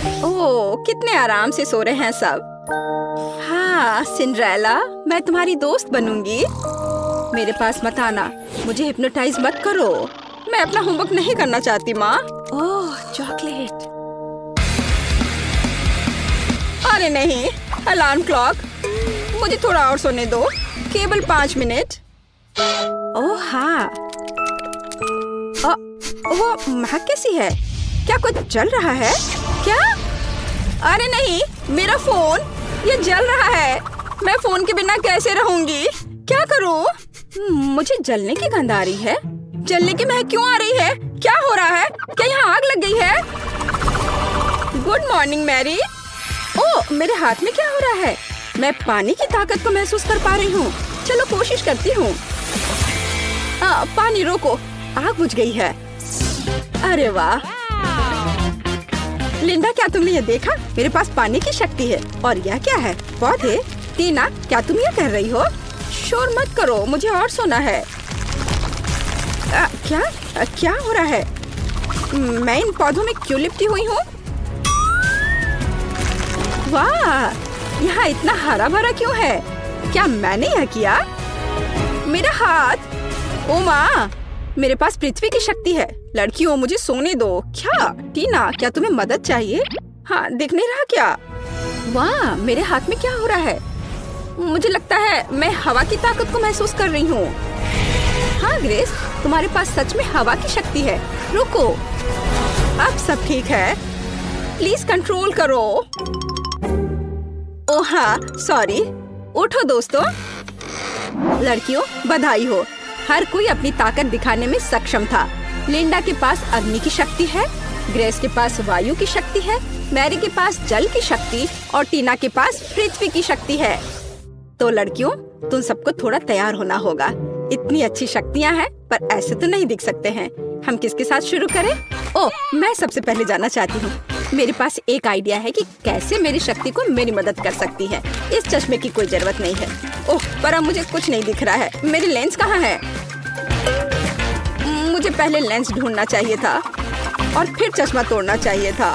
ओह, कितने आराम से सो रहे हैं सब। हाँ सिंड्रेला, मैं तुम्हारी दोस्त बनूंगी। मेरे पास मत आना, मुझे हिप्नोटाइज मत करो। मैं अपना होमवर्क नहीं करना चाहती माँ। ओह चॉकलेट। अरे नहीं, अलार्म क्लॉक, मुझे थोड़ा और सोने दो, केवल 5 मिनट। ओह हाँ, वो महक कैसी है? क्या कुछ जल रहा है क्या? अरे नहीं, मेरा फोन, ये जल रहा है। मैं फोन के बिना कैसे रहूंगी? क्या करूं? मुझे जलने की गंध आ रही है। जलने की महक क्यों आ रही है? क्या हो रहा है? क्या यहाँ आग लग गई है? Good morning Mary. ओह, मेरे हाथ में क्या हो रहा है? मैं पानी की ताकत को महसूस कर पा रही हूँ। चलो कोशिश करती हूँ। पानी रोको, आग बुझ गई है। अरे वाह लिंडा, क्या तुमने ये देखा? मेरे पास पानी की शक्ति है। और यह क्या है? पौधे? टीना, क्या तुम ये कह रही हो? शोर मत करो, मुझे और सोना है। क्या हो रहा है? मैं इन पौधों में क्यों लिपटी हुई हूँ? वाह, यहाँ इतना हरा भरा क्यों है? क्या मैंने यह किया? मेरा हाथ! ओ माँ, मेरे पास पृथ्वी की शक्ति है। लड़कियों, मुझे सोने दो। क्या टीना, क्या तुम्हें मदद चाहिए? हाँ, दिख नहीं रहा क्या? वाह, मेरे हाथ में क्या हो रहा है? मुझे लगता है मैं हवा की ताकत को महसूस कर रही हूँ। हाँ ग्रेस, तुम्हारे पास सच में हवा की शक्ति है। रुको, अब सब ठीक है। प्लीज कंट्रोल करो। ओह हाँ, सॉरी। उठो दोस्तों। लड़कियों, बधाई हो, हर कोई अपनी ताकत दिखाने में सक्षम था। लिंडा के पास अग्नि की शक्ति है, ग्रेस के पास वायु की शक्ति है, मैरी के पास जल की शक्ति और टीना के पास पृथ्वी की शक्ति है। तो लड़कियों, तुम सबको थोड़ा तैयार होना होगा। इतनी अच्छी शक्तियाँ हैं, पर ऐसे तो नहीं दिख सकते हैं। हम किसके साथ शुरू करें? ओह, मैं सबसे पहले जानना चाहती हूँ। मेरे पास एक आइडिया है कि कैसे मेरी शक्ति को मेरी मदद कर सकती है। इस चश्मे की कोई जरूरत नहीं है। ओह, पर अब मुझे कुछ नहीं दिख रहा है। मेरी लेंस कहाँ है? मुझे पहले लेंस ढूंढना चाहिए था और फिर चश्मा तोड़ना चाहिए था।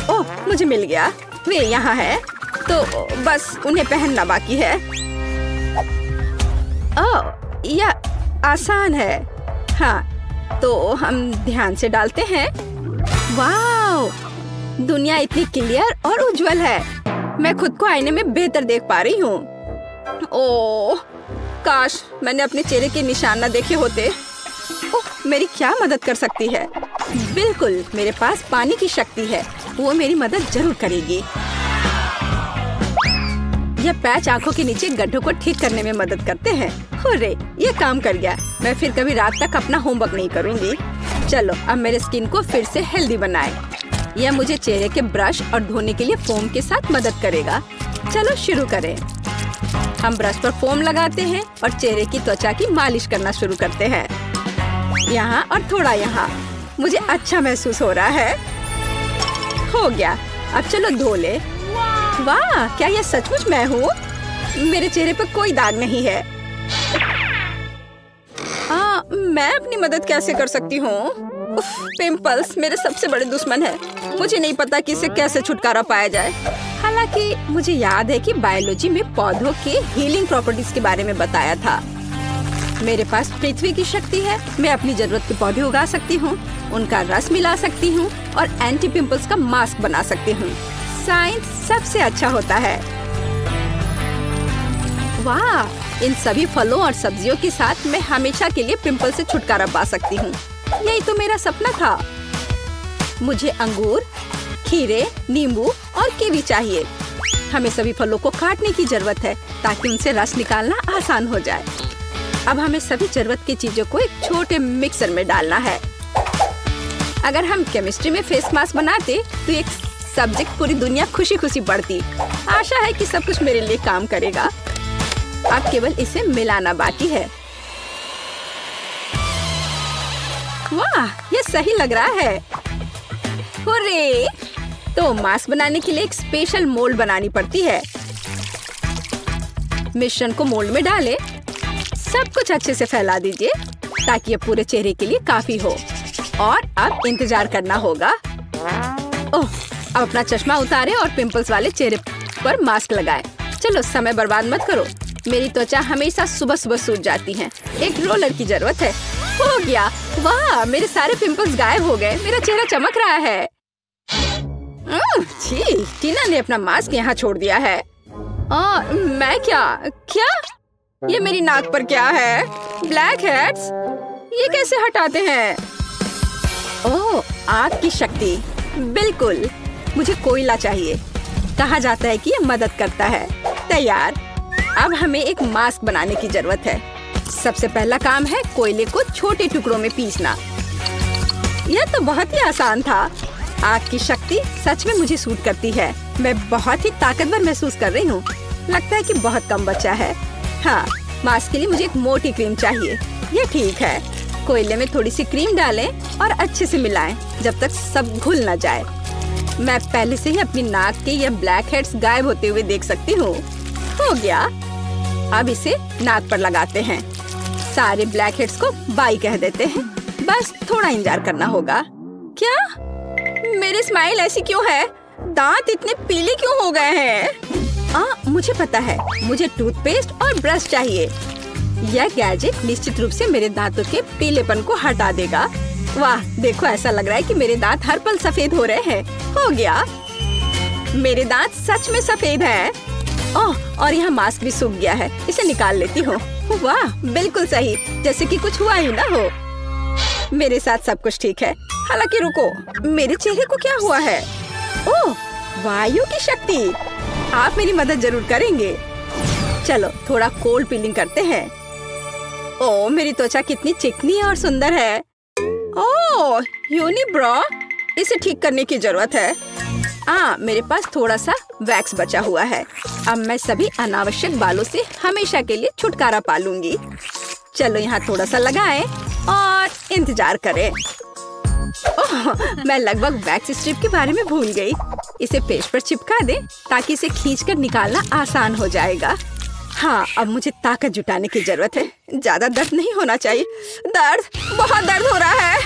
ओह, मुझे मिल गया। वे यहाँ है, तो बस उन्हें पहनना बाकी है। ओह, यह आसान है। हाँ, तो हम ध्यान से डालते हैं। वाह, दुनिया इतनी क्लियर और उज्जवल है। मैं खुद को आईने में बेहतर देख पा रही हूँ। ओह, काश मैंने अपने चेहरे के निशान न देखे होते। ओह, मेरी क्या मदद कर सकती है? बिल्कुल, मेरे पास पानी की शक्ति है। वो मेरी मदद जरूर करेगी। यह पैच आंखों के नीचे गड्ढों को ठीक करने में मदद करते हैं। हुर्रे, ये काम कर गया। मैं फिर कभी रात तक अपना होमवर्क नहीं करूँगी। चलो, अब मेरे स्किन को फिर से हेल्दी बनाए। यह मुझे चेहरे के ब्रश और धोने के लिए फोम के साथ मदद करेगा। चलो शुरू करें। हम ब्रश पर फोम लगाते हैं और चेहरे की त्वचा की मालिश करना शुरू करते हैं। यहाँ और थोड़ा यहाँ। मुझे अच्छा महसूस हो रहा है। हो गया, अब चलो धो ले। वाह, क्या यह सचमुच मैं हूँ? मेरे चेहरे पर कोई दाग नहीं है। मैं अपनी मदद कैसे कर सकती हूँ? पिंपल्स मेरे सबसे बड़े दुश्मन है। मुझे नहीं पता कि इससे कैसे छुटकारा पाया जाए। हालांकि मुझे याद है कि बायोलॉजी में पौधों के हीलिंग प्रॉपर्टीज के बारे में बताया था। मेरे पास पृथ्वी की शक्ति है। मैं अपनी जरूरत के पौधे उगा सकती हूँ, उनका रस मिला सकती हूँ और एंटी पिंपल्स का मास्क बना सकती हूँ। साइंस सबसे अच्छा होता है। वाह, इन सभी फलों और सब्जियों के साथ मैं हमेशा के लिए पिंपल से छुटकारा पा सकती हूँ। यही तो मेरा सपना था। मुझे अंगूर, खीरे, नींबू और कीवी चाहिए। हमें सभी फलों को काटने की जरूरत है ताकि उनसे रस निकालना आसान हो जाए। अब हमें सभी जरूरत की चीजों को एक छोटे मिक्सर में डालना है। अगर हम केमिस्ट्री में फेस मास्क बनाते तो एक सब्जेक्ट पूरी दुनिया खुशी खुशी बढ़ती। आशा है कि सब कुछ मेरे लिए काम करेगा। अब केवल इसे मिलाना बाकी है। वाह, ये सही लग रहा है। हुर्रे! तो मास्क बनाने के लिए एक स्पेशल मोल्ड बनानी पड़ती है। मिश्रण को मोल्ड में डालें। सब कुछ अच्छे से फैला दीजिए ताकि ये पूरे चेहरे के लिए काफी हो। और अब इंतजार करना होगा। ओह, अब अपना चश्मा उतारे और पिंपल्स वाले चेहरे पर मास्क लगाए। चलो समय बर्बाद मत करो। मेरी त्वचा हमेशा सुबह सुबह सूज जाती है। एक रोलर की जरूरत है। हो गया। वाह, मेरे सारे पिंपल्स गायब हो गए। मेरा चेहरा चमक रहा है। छी, टीना ने अपना मास्क यहाँ छोड़ दिया है। मैं क्या? ये मेरी नाक पर क्या है? Black heads? ये कैसे हटाते हैं? ओह, आग की शक्ति। बिल्कुल, मुझे कोयला चाहिए। कहा जाता है कि ये मदद करता है। तैयार। अब हमें एक मास्क बनाने की जरूरत है। सबसे पहला काम है कोयले को छोटे टुकड़ों में पीसना। यह तो बहुत ही आसान था। आग की शक्ति सच में मुझे सूट करती है। मैं बहुत ही ताकतवर महसूस कर रही हूँ। लगता है कि बहुत कम बचा है। हाँ, मास्क के लिए मुझे एक मोटी क्रीम चाहिए। ये ठीक है। कोयले में थोड़ी सी क्रीम डालें और अच्छे से मिलाएं जब तक सब घुल न जाए। मैं पहले से ही अपनी नाक के ये ब्लैक हेड्स गायब होते हुए देख सकती हूँ। हो गया। अब इसे नाक पर लगाते हैं। सारे ब्लैक हेड्स को बाय कह देते हैं। बस थोड़ा इंतजार करना होगा। क्या? मेरे स्माइल ऐसी क्यों है? दांत इतने पीले क्यों हो गए हैं? मुझे पता है। मुझे टूथपेस्ट और ब्रश चाहिए। यह गैजेट निश्चित रूप से मेरे दांतों के पीलेपन को हटा देगा। वाह, देखो, ऐसा लग रहा है कि मेरे दांत हर पल सफेद हो रहे हैं। हो गया। मेरे दांत सच में सफेद हैं। ओह, और यहाँ मास्क भी सूख गया है। इसे निकाल लेती हूँ। वाह, बिल्कुल सही, जैसे कि कुछ हुआ ही ना हो। मेरे साथ सब कुछ ठीक है। हालांकि रुको, मेरे चेहरे को क्या हुआ है? ओह, वायु की शक्ति। आप मेरी मदद जरूर करेंगे। चलो थोड़ा कोल्ड पीलिंग करते हैं। ओह, मेरी त्वचा कितनी चिकनी और सुंदर है। ओह, यूनिब्रो, इसे ठीक करने की जरूरत है। मेरे पास थोड़ा सा वैक्स बचा हुआ है। अब मैं सभी अनावश्यक बालों से हमेशा के लिए छुटकारा पा लूंगी। चलो यहाँ थोड़ा सा लगाएं और इंतजार करें। ओह, मैं लगभग वैक्स स्ट्रिप के बारे में भूल गई। इसे पेश पर चिपका दे ताकि इसे खींचकर निकालना आसान हो जाएगा। हाँ, अब मुझे ताकत जुटाने की जरूरत है। ज्यादा दर्द नहीं होना चाहिए। बहुत दर्द हो रहा है।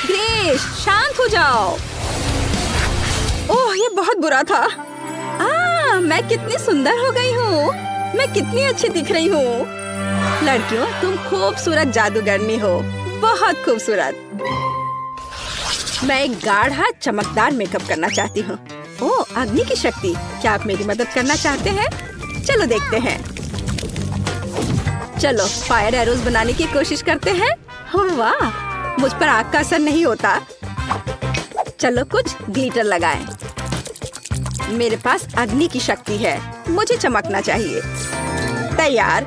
ग्रेस, शांत हो जाओ। ओह, ये बहुत बुरा था। मैं कितनी सुंदर हो गई हूँ। मैं कितनी अच्छी दिख रही हूँ। लड़कियों, तुम खूबसूरत जादूगरनी हो। बहुत खूबसूरत। मैं एक गाढ़ा चमकदार मेकअप करना चाहती हूँ। ओह, अग्नि की शक्ति। क्या आप मेरी मदद करना चाहते हैं? चलो देखते हैं। चलो फायर एरोज बनाने की कोशिश करते हैं। वाह, मुझ पर आग का असर नहीं होता। चलो कुछ ग्लिटर लगाएं। मेरे पास अग्नि की शक्ति है। मुझे चमकना चाहिए। तैयार।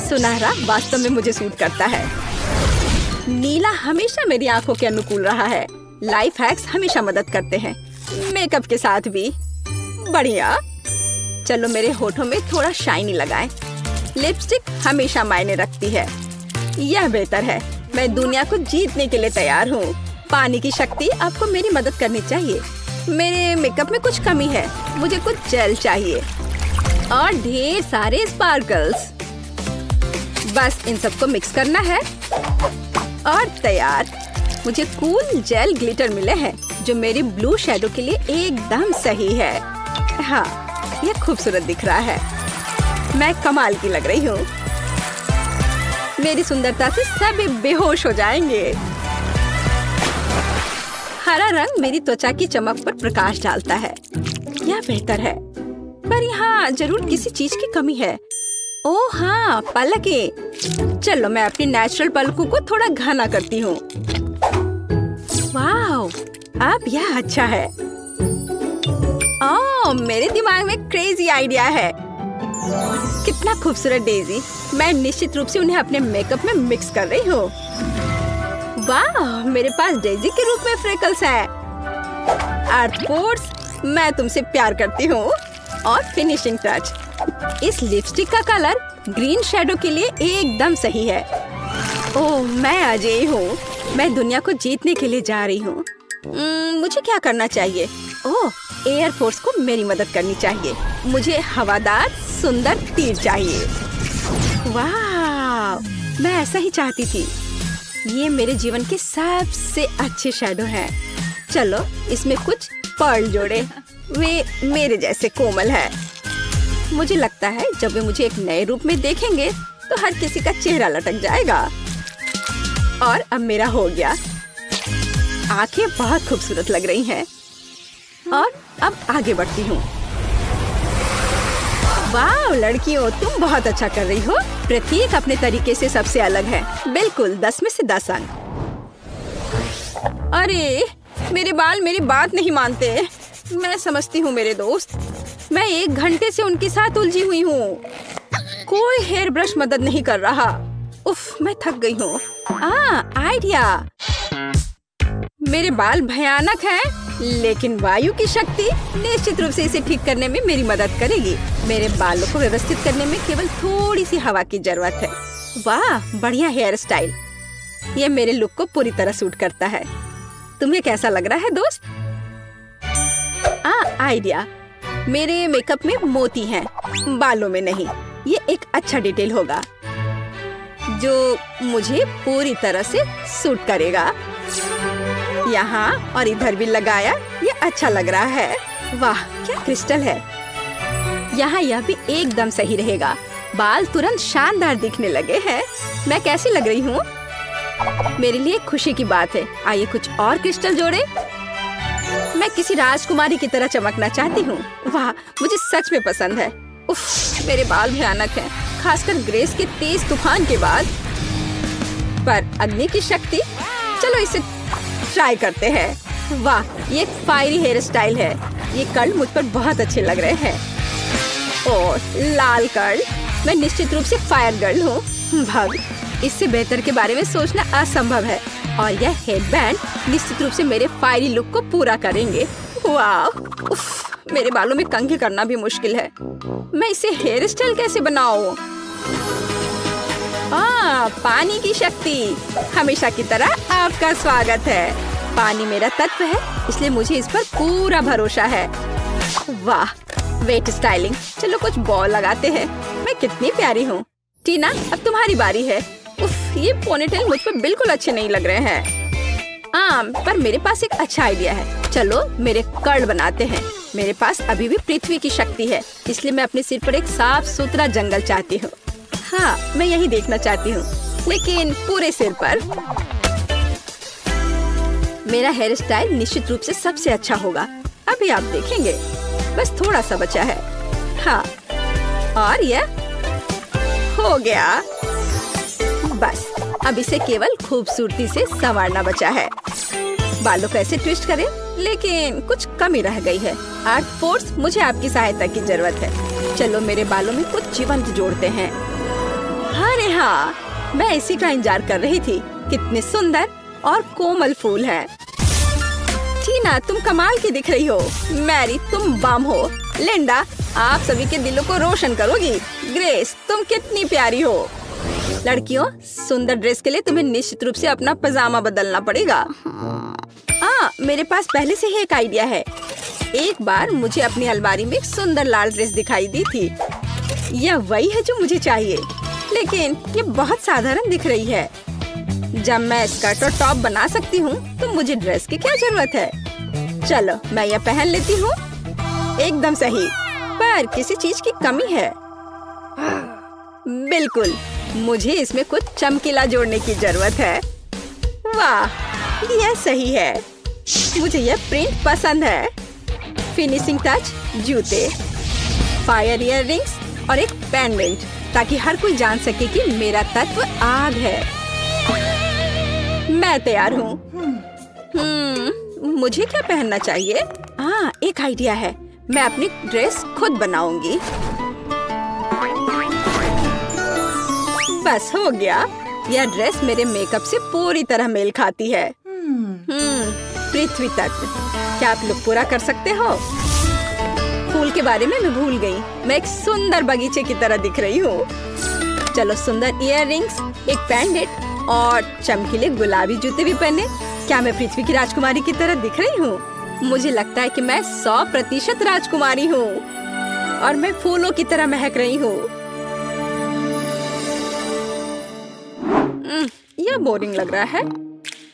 सुनहरा वास्तव में मुझे सूट करता है। नीला हमेशा मेरी आंखों के अनुकूल रहा है। लाइफ हैक्स हमेशा मदद करते हैं, मेकअप के साथ भी। बढ़िया। चलो मेरे होठों में थोड़ा शाइनी लगाएं। लिपस्टिक हमेशा मायने रखती है। यह बेहतर है। मैं दुनिया को जीतने के लिए तैयार हूँ। पानी की शक्ति आपको मेरी मदद करनी चाहिए। मेरे मेकअप में कुछ कमी है। मुझे कुछ जेल चाहिए और ढेर सारे स्पार्कल्स। बस इन सबको मिक्स करना है और तैयार। मुझे कूल जेल ग्लिटर मिले हैं जो मेरी ब्लू शैडो के लिए एकदम सही है। हाँ, यह खूबसूरत दिख रहा है। मैं कमाल की लग रही हूँ। मेरी सुंदरता से सभी बेहोश हो जाएंगे। हरा रंग मेरी त्वचा की चमक पर प्रकाश डालता है। यह बेहतर है, पर यहाँ जरूर किसी चीज की कमी है। ओह हाँ, पलकें। चलो मैं अपनी नेचुरल पलकों को थोड़ा घना करती हूँ। वाह, अब यह अच्छा है। ओह, मेरे दिमाग में क्रेजी आइडिया है। कितना खूबसूरत डेजी। मैं निश्चित रूप से उन्हें अपने मेकअप में मिक्स कर रही हूँ। वाह, मेरे पास डेजी के रूप में फ्रेकल्स हैं। आर्टपोर्ट्स, मैं तुमसे प्यार करती हूँ। और फिनिशिंग टच। इस लिपस्टिक का कलर ग्रीन शैडो के लिए एकदम सही है। ओह, मैं अजय हूँ। मैं दुनिया को जीतने के लिए जा रही हूँ। मुझे क्या करना चाहिए? ओह, एयरफोर्स को मेरी मदद करनी चाहिए। मुझे हवादार सुंदर तीर चाहिए। वाह, मैं ऐसा ही चाहती थी। ये मेरे जीवन के सबसे अच्छे शैडो हैं। चलो इसमें कुछ पर्ल जोड़े। वे मेरे जैसे कोमल है। मुझे लगता है जब वे मुझे एक नए रूप में देखेंगे तो हर किसी का चेहरा लटक जाएगा। और अब मेरा हो गया। आंखें बहुत खूबसूरत लग रही हैं। और अब आगे बढ़ती हूँ। वाह लड़कियों, तुम बहुत अच्छा कर रही हो। प्रत्येक अपने तरीके से सबसे अलग है। बिल्कुल 10 में से 10 अंक। अरे मेरे बाल मेरी बात नहीं मानते। मैं समझती हूँ मेरे दोस्त, मैं 1 घंटे से उनके साथ उलझी हुई हूँ। कोई हेयर ब्रश मदद नहीं कर रहा। उफ, मैं थक गई हूँ। आइडिया। मेरे बाल भयानक हैं, लेकिन वायु की शक्ति निश्चित रूप से इसे ठीक करने में मेरी मदद करेगी। मेरे बालों को व्यवस्थित करने में केवल थोड़ी सी हवा की जरूरत है। वाह बढ़िया हेयर स्टाइल। ये मेरे लुक को पूरी तरह सूट करता है। तुम्हें कैसा लग रहा है दोस्त? आइडिया। मेरे मेकअप में मोती हैं, बालों में नहीं। ये एक अच्छा डिटेल होगा जो मुझे पूरी तरह से सूट करेगा। यहाँ और इधर भी लगाया, ये अच्छा लग रहा है। वाह क्या क्रिस्टल है। यहाँ यह भी एकदम सही रहेगा। बाल तुरंत शानदार दिखने लगे हैं। मैं कैसी लग रही हूँ? मेरे लिए खुशी की बात है। आइए कुछ और क्रिस्टल जोड़े। मैं किसी राजकुमारी की तरह चमकना चाहती हूँ। वाह मुझे सच में पसंद है। उफ, मेरे बाल भयानक हैं, खासकर ग्रेस के तेज तूफान के बाद। पर अग्नि की शक्ति, चलो इसे ट्राई करते हैं। वाह ये एक फायरी हेयर स्टाइल है। ये कर्ल मुझ पर बहुत अच्छे लग रहे हैं। ओह लाल कर्ल, मैं निश्चित रूप से फायर गर्ल हूँ। भग, इससे बेहतर के बारे में सोचना असंभव है। और यह हेडबैंड निश्चित रूप से मेरे फायरी लुक को पूरा करेंगे। वाह, उफ, मेरे बालों में कंघी करना भी मुश्किल है। मैं इसे हेयर स्टाइल कैसे बनाऊं? पानी की शक्ति, हमेशा की तरह आपका स्वागत है। पानी मेरा तत्व है, इसलिए मुझे इस पर पूरा भरोसा है। वाह वेट स्टाइलिंग। चलो कुछ बॉल लगाते हैं। मैं कितनी प्यारी हूँ। टीना अब तुम्हारी बारी है। उफ, ये पोनीटेल मुझ पर बिल्कुल अच्छे नहीं लग रहे हैं। पर मेरे पास एक अच्छा आइडिया है। चलो मेरे कर्ल बनाते हैं। मेरे पास अभी भी पृथ्वी की शक्ति है, इसलिए मैं अपने सिर पर एक साफ सुथरा जंगल चाहती हूँ। हाँ मैं यही देखना चाहती हूँ, लेकिन पूरे सिर पर। मेरा हेयर स्टाइल निश्चित रूप से सबसे अच्छा होगा। अभी आप देखेंगे। बस थोड़ा सा बचा है। हाँ और यह हो गया। बस अब इसे केवल खूबसूरती से संवारना बचा है। बालों को ऐसे ट्विस्ट करें, लेकिन कुछ कमी रह गई है। आर्ट फोर्स, मुझे आपकी सहायता की जरूरत है। चलो मेरे बालों में कुछ जीवंत जोड़ते हैं। अरे हाँ, मैं इसी का इंतजार कर रही थी। कितने सुंदर और कोमल फूल हैं। टीना तुम कमाल की दिख रही हो। मैरी तुम बम हो। लिंडा आप सभी के दिलों को रोशन करोगी। ग्रेस तुम कितनी प्यारी हो। लड़कियों सुंदर ड्रेस के लिए तुम्हें निश्चित रूप से अपना पजामा बदलना पड़ेगा। मेरे पास पहले से ही एक आइडिया है। एक बार मुझे अपनी अलमारी में एक सुंदर लाल ड्रेस दिखाई दी थी। यह वही है जो मुझे चाहिए, लेकिन ये बहुत साधारण दिख रही है। जब मैं स्कर्ट और टॉप बना सकती हूँ, तो मुझे ड्रेस की क्या जरूरत है। चलो मैं यह पहन लेती हूँ। एकदम सही, पर किसी चीज की कमी है। बिल्कुल, मुझे इसमें कुछ चमकीला जोड़ने की जरूरत है। वाह यह सही है। मुझे यह प्रिंट पसंद है। फिनिशिंग टच, जूते, फायर इयररिंग्स और एक पेंडेंट, ताकि हर कोई जान सके कि मेरा तत्व आग है। मैं तैयार हूँ। मुझे क्या पहनना चाहिए? एक आइडिया है। मैं अपनी ड्रेस खुद बनाऊंगी। बस हो गया। यह ड्रेस मेरे मेकअप से पूरी तरह मेल खाती है। पृथ्वी तक। क्या आप लोग पूरा कर सकते हो? फूल के बारे में मैं भूल गई। मैं एक सुंदर बगीचे की तरह दिख रही हूँ। चलो सुंदर इयररिंग्स, एक पेंडेंट और चमकीले गुलाबी जूते भी पहने। क्या मैं पृथ्वी की राजकुमारी की तरह दिख रही हूँ? मुझे लगता है कि मैं 100% राजकुमारी हूँ और मैं फूलों की तरह महक रही हूँ। यह बोरिंग लग रहा है,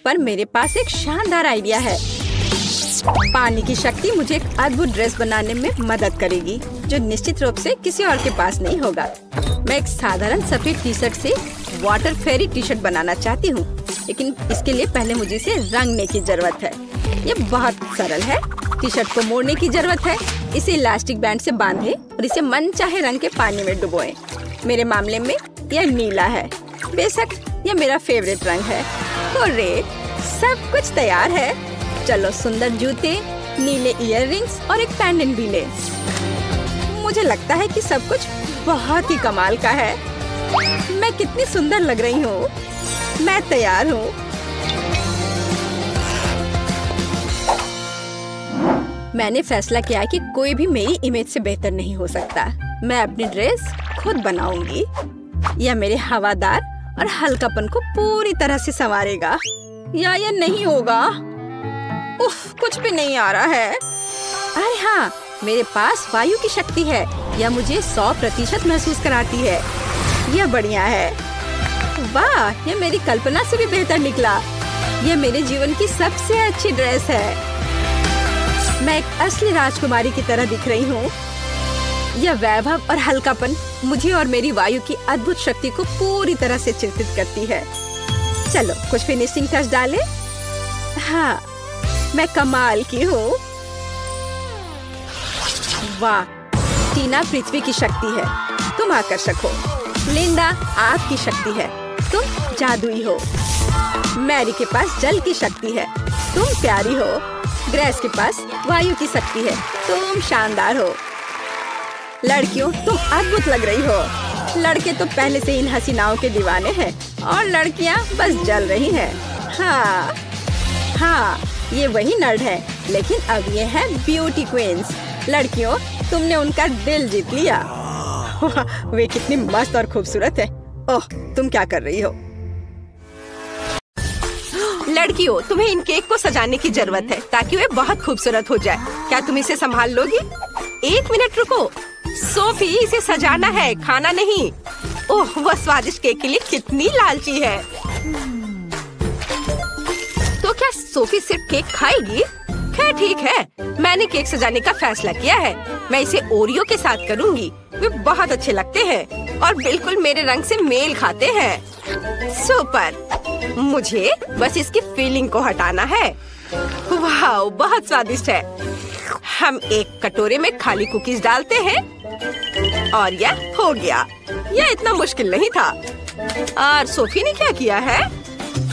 पर मेरे पास एक शानदार आइडिया है। पानी की शक्ति मुझे एक अद्भुत ड्रेस बनाने में मदद करेगी, जो निश्चित रूप से किसी और के पास नहीं होगा। मैं एक साधारण सफेद टी शर्ट से वाटर फेरी टी शर्ट बनाना चाहती हूँ, लेकिन इसके लिए पहले मुझे इसे रंगने की जरूरत है। ये बहुत सरल है। टी शर्ट को मोड़ने की जरूरत है, इसे इलास्टिक बैंड से बांधे और इसे मनचाहे रंग के पानी में डुबोएं। मेरे मामले में यह नीला है, बेशक यह मेरा फेवरेट रंग है। हुर्रे, सब कुछ तैयार है। चलो सुंदर जूते, नीले इयररिंग्स और एक पेंडेंट भी ले। मुझे लगता है कि सब कुछ बहुत ही कमाल का है। मैं कितनी सुंदर लग रही हूँ। मैं तैयार हूँ। मैंने फैसला किया कि कोई भी मेरी इमेज से बेहतर नहीं हो सकता। मैं अपनी ड्रेस खुद बनाऊंगी। यह मेरे हवादार और हल्कापन को पूरी तरह से संवारेगा। या यह नहीं होगा। उफ, कुछ भी नहीं आ रहा है। अरे हाँ, मेरे पास वायु की शक्ति है। यह मुझे 100% महसूस कराती है। यह बढ़िया है। वाह, यह मेरी कल्पना से भी बेहतर निकला। यह मेरे जीवन की सबसे अच्छी ड्रेस है। मैं एक असली राजकुमारी की तरह दिख रही हूँ। यह वैभव और हल्कापन मुझे और मेरी वायु की अद्भुत शक्ति को पूरी तरह से चिंतित करती है। चलो कुछ फिनिशिंग टच डालें। हाँ, मैं कमाल की हूँ। वाह, टीना पृथ्वी की शक्ति है, तुम आकर्षक हो। लिंडा आग की शक्ति है, तुम जादुई हो। मैरी के पास जल की शक्ति है, तुम प्यारी हो। ग्रेस के पास वायु की शक्ति है, तुम शानदार हो। लड़कियों, तुम अद्भुत लग रही हो। लड़के तो पहले से इन हसीनाओं के दीवाने हैं और लड़कियां बस जल रही हैं। हाँ, ये वही नर्ड है, लेकिन अब ये है ब्यूटी क्वींस। लड़कियों, तुमने उनका दिल जीत लिया। वे कितनी मस्त और खूबसूरत है। ओह, तुम क्या कर रही हो? लड़कियों, तुम्हें इन केक को सजाने की जरूरत है ताकि वे बहुत खूबसूरत हो जाए। क्या तुम इसे संभाल लोगी? 1 मिनट रुको। सोफी, इसे सजाना है, खाना नहीं। ओह, वह स्वादिष्ट केक के लिए कितनी लालची है। तो क्या सोफी सिर्फ केक खाएगी? खैर ठीक है, मैंने केक सजाने का फैसला किया है। मैं इसे ओरियो के साथ करूंगी। वे बहुत अच्छे लगते हैं और बिल्कुल मेरे रंग से मेल खाते हैं। सुपर। मुझे बस इसकी फीलिंग को हटाना है। वाह, बहुत स्वादिष्ट है। हम एक कटोरे में खाली कुकीज डालते हैं और यह हो गया। यह इतना मुश्किल नहीं था। और सोफी ने क्या किया है?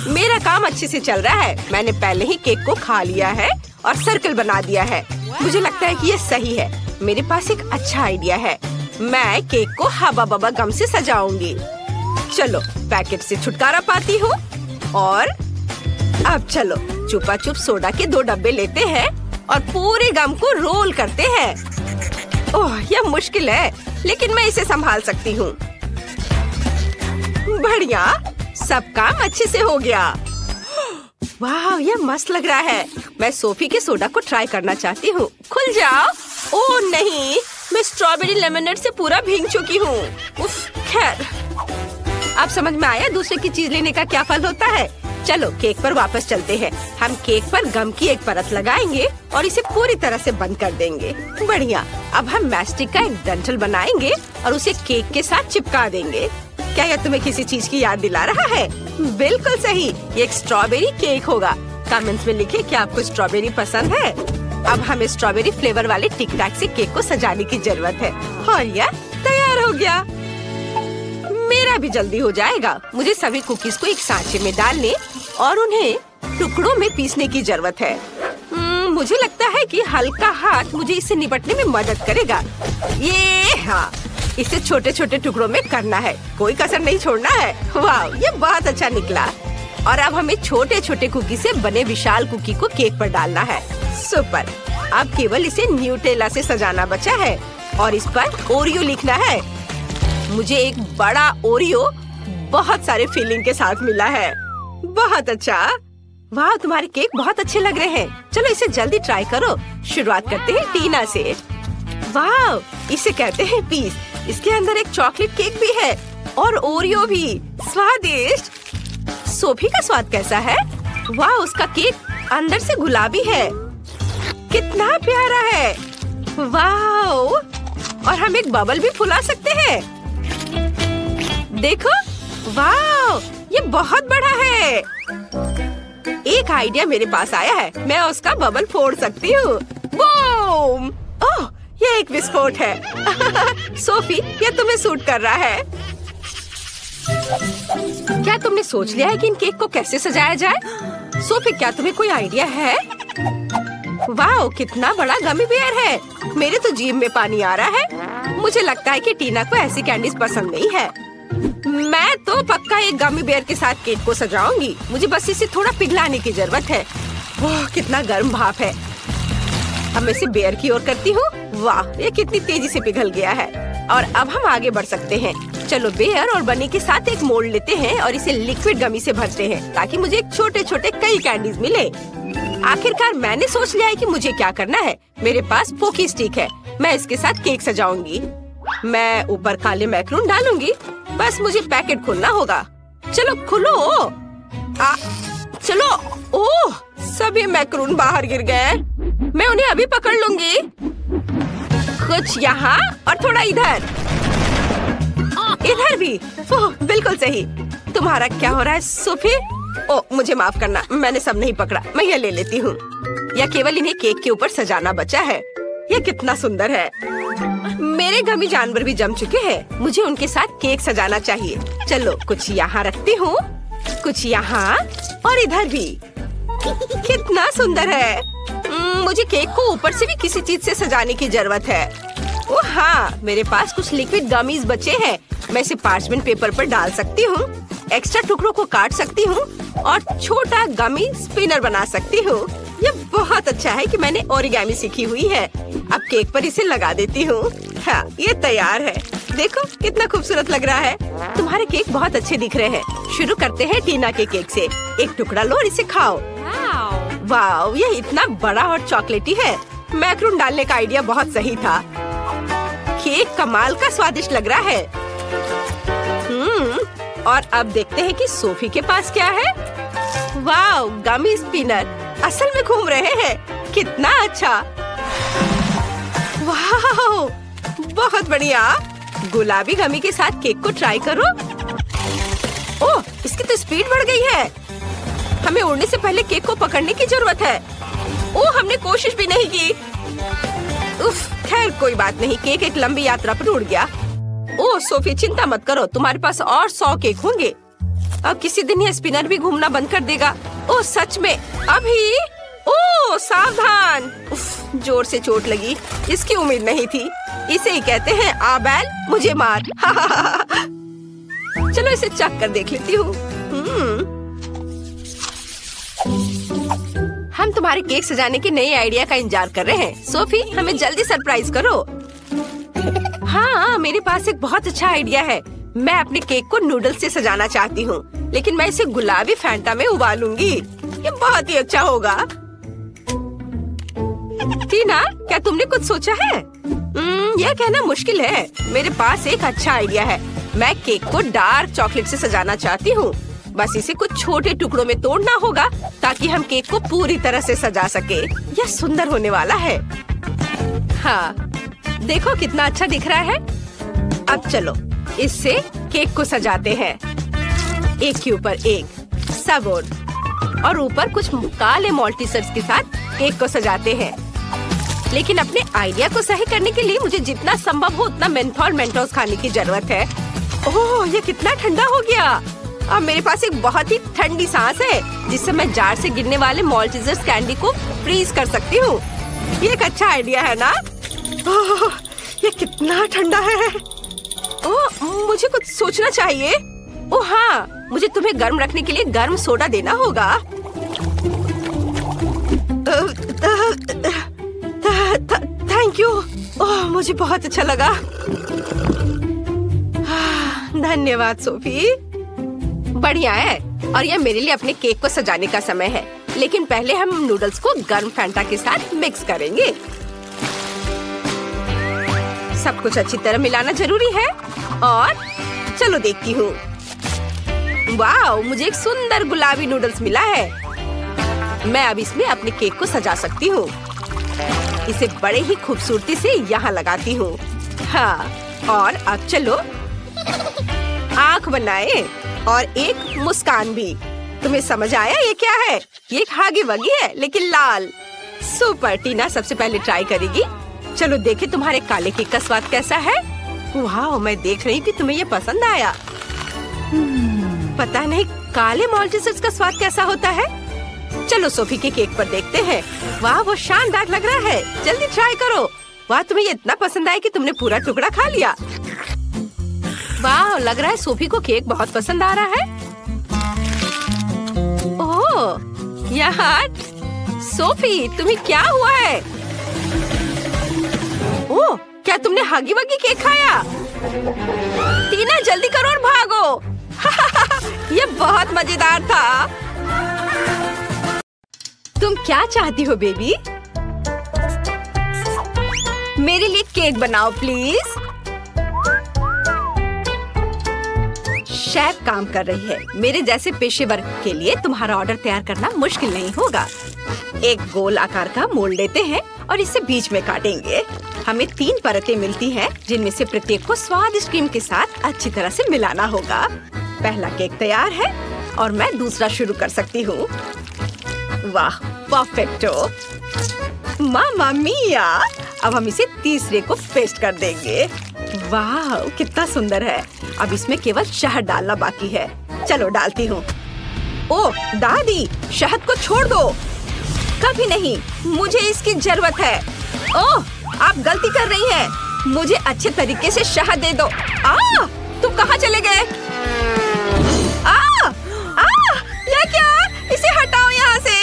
मेरा काम अच्छे से चल रहा है। मैंने पहले ही केक को खा लिया है और सर्कल बना दिया है। मुझे लगता है कि यह सही है। मेरे पास एक अच्छा आइडिया है। मैं केक को हवा बबा गम से सजाऊंगी। चलो पैकेट से छुटकारा पाती हूँ। और अब चलो चुपा चुप सोडा के 2 डब्बे लेते हैं और पूरे गम को रोल करते हैं। ओह, यह मुश्किल है, लेकिन मैं इसे संभाल सकती हूँ। बढ़िया, सब काम अच्छे से हो गया। वाह, यह मस्त लग रहा है। मैं सोफी के सोडा को ट्राई करना चाहती हूँ। खुल जाओ। ओह नहीं, मैं स्ट्रॉबेरी लेमनेड से पूरा भीग चुकी हूँ। उफ, खैर, अब समझ में आया दूसरे की चीज लेने का क्या फल होता है। चलो केक पर वापस चलते हैं। हम केक पर गम की एक परत लगाएंगे और इसे पूरी तरह से बंद कर देंगे। बढ़िया। अब हम मैस्टिक का एक डंठल बनाएंगे और उसे केक के साथ चिपका देंगे। क्या यह तुम्हें किसी चीज की याद दिला रहा है? बिल्कुल सही, ये एक स्ट्रॉबेरी केक होगा। कमेंट्स में लिखें कि आपको स्ट्रॉबेरी पसंद है। अब हमें स्ट्रॉबेरी फ्लेवर वाले टिक टैक से केक को सजाने की जरूरत है और यह तैयार हो गया। मेरा भी जल्दी हो जाएगा। मुझे सभी कुकीज को एक सांचे में डालने और उन्हें टुकड़ों में पीसने की जरूरत है। मुझे लगता है कि हल्का हाथ मुझे इससे निपटने में मदद करेगा। ये हाँ, इसे छोटे छोटे टुकड़ों में करना है, कोई कसर नहीं छोड़ना है। वाह, ये बहुत अच्छा निकला। और अब हमें छोटे छोटे कुकी से बने विशाल कुकी को केक पर डालना है। सुपर। अब केवल इसे न्यूटेला से सजाना बचा है और इस पर ओरियो लिखना है। मुझे एक बड़ा ओरियो बहुत सारे फिलिंग के साथ मिला है। बहुत अच्छा। वाह, तुम्हारे केक बहुत अच्छे लग रहे हैं। चलो इसे जल्दी ट्राई करो। शुरुआत करते हैं टीना से। वाह, इसे कहते हैं पीस। इसके अंदर एक चॉकलेट केक भी है और ओरियो भी। स्वादिष्ट। सोफी का स्वाद कैसा है? वाह, उसका केक अंदर से गुलाबी है। कितना प्यारा है। वाओ! और हम एक बबल भी फुला सकते हैं। देखो, वाओ, ये बहुत बड़ा है। एक आइडिया मेरे पास आया है, मैं उसका बबल फोड़ सकती हूँ। बूम! ओह, ये एक विस्फोट है। सोफी, ये तुम्हें सूट कर रहा है। क्या तुमने सोच लिया है कि इन केक को कैसे सजाया जाए? सोफी, क्या तुम्हें कोई आइडिया है? वाओ, कितना बड़ा गमी बेयर है। मेरे तो जीभ में पानी आ रहा है। मुझे लगता है कि टीना को ऐसी कैंडीज पसंद नहीं है। मैं तो पक्का एक गमी बेयर के साथ केक को सजाऊंगी। मुझे बस इसे थोड़ा पिघलाने की जरूरत है। ओह, कितना गर्म भाप है। अब मैं इसे बेयर की ओर करती हूँ। वाह, ये कितनी तेजी से पिघल गया है। और अब हम आगे बढ़ सकते हैं। चलो बेयर और बनी के साथ एक मोल्ड लेते हैं और इसे लिक्विड गमी से भरते हैं ताकि मुझे छोटे छोटे कई कैंडीज मिले। आखिरकार मैंने सोच लिया है कि मुझे क्या करना है। मेरे पास पोकी स्टिक है। मैं इसके साथ केक सजाऊंगी। मैं ऊपर काले मैक्रून डालूंगी। बस मुझे पैकेट खोलना होगा। चलो खोलो। चलो। ओह, सभी मैक्रून बाहर गिर गए। मैं उन्हें अभी पकड़ लूंगी। कुछ यहाँ और थोड़ा इधर। इधर भी। ओह, बिल्कुल सही। तुम्हारा क्या हो रहा है सोफी? ओह, मुझे माफ करना, मैंने सब नहीं पकड़ा। मैं ये ले लेती हूँ। या केवल इन्हें केक के ऊपर सजाना बचा है। ये कितना सुंदर है। मेरे गमी जानवर भी जम चुके हैं। मुझे उनके साथ केक सजाना चाहिए। चलो, कुछ यहाँ रखती हूँ, कुछ यहाँ और इधर भी। कितना सुंदर है। मुझे केक को ऊपर से भी किसी चीज से सजाने की जरूरत है। ओह हाँ, मेरे पास कुछ लिक्विड गमीज बचे हैं। मैं इसे पार्चमेंट पेपर पर डाल सकती हूँ, एक्स्ट्रा टुकड़ों को काट सकती हूँ और छोटा गमी स्पिनर बना सकती हूँ। ये बहुत अच्छा है कि मैंने ओरिगामी सीखी हुई है। अब केक पर इसे लगा देती हूँ। हाँ, ये तैयार है। देखो कितना खूबसूरत लग रहा है। तुम्हारे केक बहुत अच्छे दिख रहे हैं। शुरू करते हैं टीना के केक से। एक टुकड़ा लो और इसे खाओ। वाओ, ये इतना बड़ा और चॉकलेटी है। मैक्रून डालने का आइडिया बहुत सही था। केक कमाल का स्वादिष्ट लग रहा है। और अब देखते हैं कि सोफी के पास क्या है। वाओ, गमी स्पिनर असल में घूम रहे हैं। कितना अच्छा। वाओ, बहुत बढ़िया। गुलाबी गमी के साथ केक को ट्राई करो। ओह, इसकी तो स्पीड बढ़ गई है। हमें उड़ने से पहले केक को पकड़ने की जरूरत है। ओह, हमने कोशिश भी नहीं की। उफ, खैर कोई बात नहीं। केक एक लंबी यात्रा पर उड़ गया। ओह सोफी, चिंता मत करो, तुम्हारे पास और 100 केक होंगे। अब किसी दिन ये स्पिनर भी घूमना बंद कर देगा। ओह सच में? अभी? ओह सावधान। उफ, जोर से चोट लगी। इसकी उम्मीद नहीं थी। इसे ही कहते हैं आ बैल मुझे मार। चलो इसे चख कर देख लेती हूँ। हम तुम्हारे केक सजाने के नए आइडिया का इंतजार कर रहे हैं। सोफी, हमें जल्दी सरप्राइज करो। हाँ, मेरे पास एक बहुत अच्छा आइडिया है। मैं अपने केक को नूडल्स से सजाना चाहती हूँ, लेकिन मैं इसे गुलाबी फैंटा में उबालूंगी। ये बहुत ही अच्छा होगा। टीना, क्या तुमने कुछ सोचा है? यह कहना मुश्किल है। मेरे पास एक अच्छा आइडिया है। मैं केक को डार्क चॉकलेट से सजाना चाहती हूँ। बस इसे कुछ छोटे टुकड़ों में तोड़ना होगा ताकि हम केक को पूरी तरह से सजा सके। यह सुंदर होने वाला है। हाँ, देखो कितना अच्छा दिख रहा है। अब चलो इससे केक को सजाते हैं। एक के ऊपर एक सब और ऊपर कुछ काले मॉल्टीसर्स के साथ केक को सजाते हैं। लेकिन अपने आइडिया को सही करने के लिए मुझे जितना संभव हो उतना मेंथोल मेंटोस खाने की जरूरत है। ओह, ये कितना ठंडा हो गया। अब मेरे पास एक बहुत ही ठंडी सांस है जिससे मैं जार से गिरने वाले मॉल्टीसर्स कैंडी को फ्रीज कर सकती हूँ। ये एक अच्छा आइडिया है ना? ओह, ये कितना ठंडा है। ओह, मुझे कुछ सोचना चाहिए। ओह हाँ, मुझे तुम्हें गर्म रखने के लिए गर्म सोडा देना होगा। Thank you. ओह, मुझे बहुत अच्छा लगा। धन्यवाद सोफी। बढ़िया है। और यह मेरे लिए अपने केक को सजाने का समय है। लेकिन पहले हम नूडल्स को गर्म फैंटा के साथ मिक्स करेंगे। सब कुछ अच्छी तरह मिलाना जरूरी है। और चलो देखती हूँ। वाओ, मुझे एक सुंदर गुलाबी नूडल्स मिला है। मैं अब इसमें अपने केक को सजा सकती हूँ। इसे बड़े ही खूबसूरती से यहाँ लगाती हूँ। हाँ, और अब चलो आँख बनाए और एक मुस्कान भी। तुम्हें समझ आया ये क्या है? ये एक हागी वगी है लेकिन लाल। सुपर, टीना सबसे पहले ट्राई करेगी। चलो देखे तुम्हारे काले केक का स्वाद कैसा है। वाह, मैं देख रही कि तुम्हें ये पसंद आया। पता नहीं काले माल्टेसर्स का स्वाद कैसा होता है। चलो सोफी के केक पर देखते हैं। वाह, वो शानदार लग रहा है। जल्दी ट्राई करो। वाह, तुम्हें ये इतना पसंद आया कि तुमने पूरा टुकड़ा खा लिया। वाह, लग रहा है सोफी को केक बहुत पसंद आ रहा है। ओह यार, सोफी तुम्हें क्या हुआ है? ओह, क्या तुमने हागी वगी केक खाया? टीना जल्दी करो और भागो। ये बहुत मजेदार था। तुम क्या चाहती हो बेबी? मेरे लिए केक बनाओ प्लीज। शेफ काम कर रही है। मेरे जैसे पेशेवर के लिए तुम्हारा ऑर्डर तैयार करना मुश्किल नहीं होगा। एक गोल आकार का मोल्ड लेते हैं और इसे बीच में काटेंगे। हमें 3 परतें मिलती हैं, जिनमें से प्रत्येक को स्वादिष्ट क्रीम के साथ अच्छी तरह से मिलाना होगा। पहला केक तैयार है और मैं दूसरा शुरू कर सकती हूँ। वाह, परफेक्टो। मामा मिया। अब हम इसे तीसरे को पेस्ट कर देंगे। वाह, कितना सुंदर है। अब इसमें केवल शहद डालना बाकी है। चलो डालती हूँ। ओह दादी, शहद को छोड़ दो। कभी नहीं, मुझे इसकी जरूरत है। ओह, आप गलती कर रही हैं। मुझे अच्छे तरीके से शहद दे दो। तुम कहाँ चले गए? ये क्या? इसे हटाओ यहाँ से।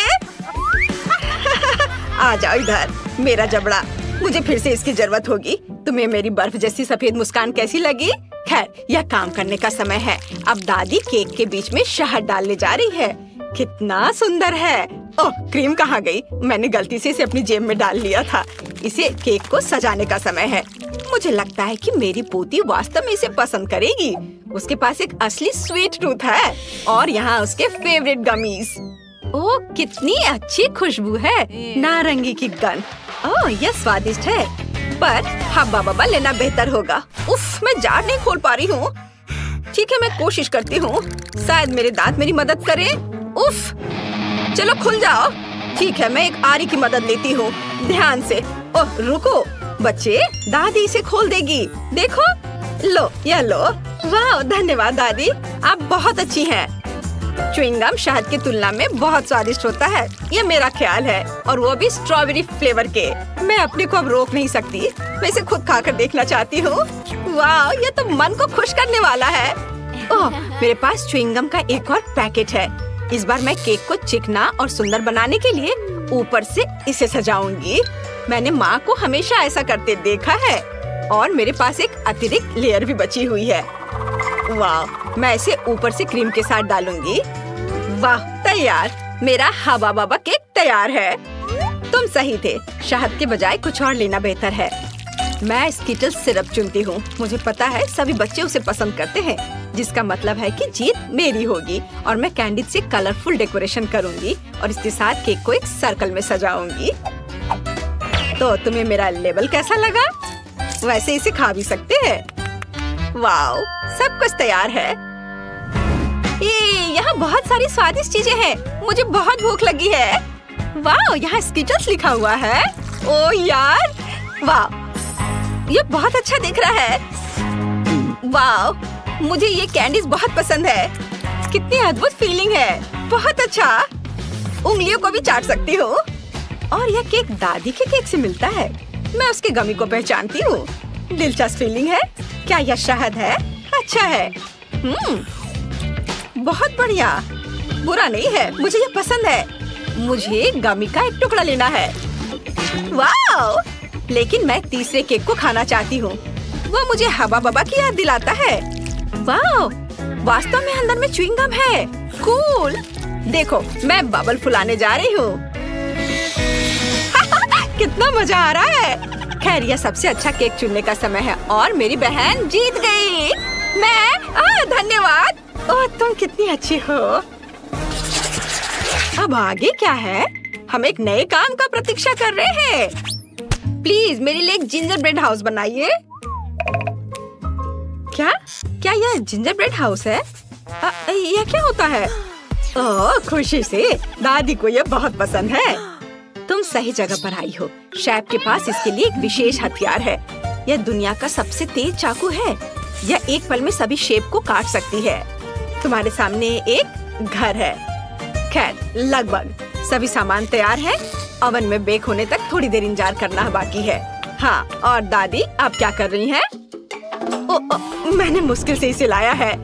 आ जाओ इधर, मेरा जबड़ा। मुझे फिर से इसकी जरूरत होगी। तुम्हें मेरी बर्फ जैसी सफेद मुस्कान कैसी लगी? खैर, यह काम करने का समय है। अब दादी केक के बीच में शहद डालने जा रही है। कितना सुंदर है। ओह, क्रीम कहाँ गई? मैंने गलती से इसे अपनी जेब में डाल लिया था। इसे केक को सजाने का समय है। मुझे लगता है कि मेरी पोती वास्तव में इसे पसंद करेगी। उसके पास एक असली स्वीट टूथ है और यहाँ उसके फेवरेट गमीज। ओह, कितनी अच्छी खुशबू है। नारंगी की गंध। ओह, यह स्वादिष्ट है, पर हब्बा बब्बा लेना बेहतर होगा। उफ, मैं जार नहीं खोल पा रही हूँ। ठीक है, मैं कोशिश करती हूँ। शायद मेरे दांत मेरी मदद करें। उफ, चलो खुल जाओ। ठीक है, मैं एक आरी की मदद लेती हूँ। ध्यान से। ओह रुको बच्चे, दादी इसे खोल देगी। देखो, लो, यह लो। वाह, धन्यवाद दादी, आप बहुत अच्छी हैं। च्युइंगम शहद की तुलना में बहुत स्वादिष्ट होता है, ये मेरा ख्याल है, और वो भी स्ट्रॉबेरी फ्लेवर के। मैं अपने को अब रोक नहीं सकती। मैं इसे खुद खाकर देखना चाहती हूँ। वाह, ये तो मन को खुश करने वाला है। ओह, मेरे पास च्युइंगम का एक और पैकेट है। इस बार मैं केक को चिकना और सुंदर बनाने के लिए ऊपर से इसे सजाऊंगी। मैंने माँ को हमेशा ऐसा करते देखा है, और मेरे पास एक अतिरिक्त लेयर भी बची हुई है। वाह, मैं इसे ऊपर से क्रीम के साथ डालूंगी। वाह, तैयार। मेरा हवा बाबा केक तैयार है। तुम सही थे, शहद के बजाय कुछ और लेना बेहतर है। मैं स्कीटल सिरप चुनती हूँ। मुझे पता है सभी बच्चे उसे पसंद करते हैं, जिसका मतलब है कि जीत मेरी होगी। और मैं कैंडी से कलरफुल डेकोरेशन करूँगी और इसके साथ केक को एक सर्कल में सजाऊंगी। तो तुम्हें मेरा लेबल कैसा लगा? वैसे इसे खा भी सकते हैं। वाओ, सब कुछ तैयार है। यहाँ बहुत सारी स्वादिष्ट चीजें हैं। मुझे बहुत भूख लगी है। वाओ, यहाँ स्कीटल्स लिखा हुआ है। ओ यार, वाओ, ये बहुत अच्छा दिख रहा है। वाओ, मुझे ये कैंडीज बहुत पसंद है। कितनी अद्भुत फीलिंग है। बहुत अच्छा। उंगलियों को भी चाट सकती हूँ। और यह केक दादी के केक से मिलता है। मैं उसके गमी को पहचानती हूँ। दिलचस्प फीलिंग है। क्या यह शहद है? अच्छा है। बहुत बढ़िया। बुरा नहीं है, मुझे यह पसंद है। मुझे गमी का एक टुकड़ा लेना है। वाओ, लेकिन मैं तीसरे केक को खाना चाहती हूँ। वो मुझे हवा बबा की याद दिलाता है। वाओ, वास्तव में अंदर में च्युइंगम है। कूल। देखो, मैं बबल फुलाने जा रही हूँ। कितना मजा आ रहा है। खैर, यह सबसे अच्छा केक चुनने का समय है और मेरी बहन जीत गई। धन्यवाद। ओह, तुम कितनी अच्छी हो। अब आगे क्या है? हम एक नए काम का प्रतीक्षा कर रहे हैं। प्लीज मेरे लिए एक जिंजर ब्रेड हाउस बनाइए। क्या क्या यह जिंजर ब्रेड हाउस है? यह क्या होता है? ओह, खुशी से दादी को यह बहुत पसंद है। तुम सही जगह पर आई हो। शेफ के पास इसके लिए एक विशेष हथियार है। यह दुनिया का सबसे तेज चाकू है। यह एक पल में सभी शेप को काट सकती है। तुम्हारे सामने एक घर है। खैर, लगभग सभी सामान तैयार है। ओवन में बेक होने तक थोड़ी देर इंतजार करना बाकी है। हाँ, और दादी आप क्या कर रही हैं? मैंने मुश्किल से इसे लाया है।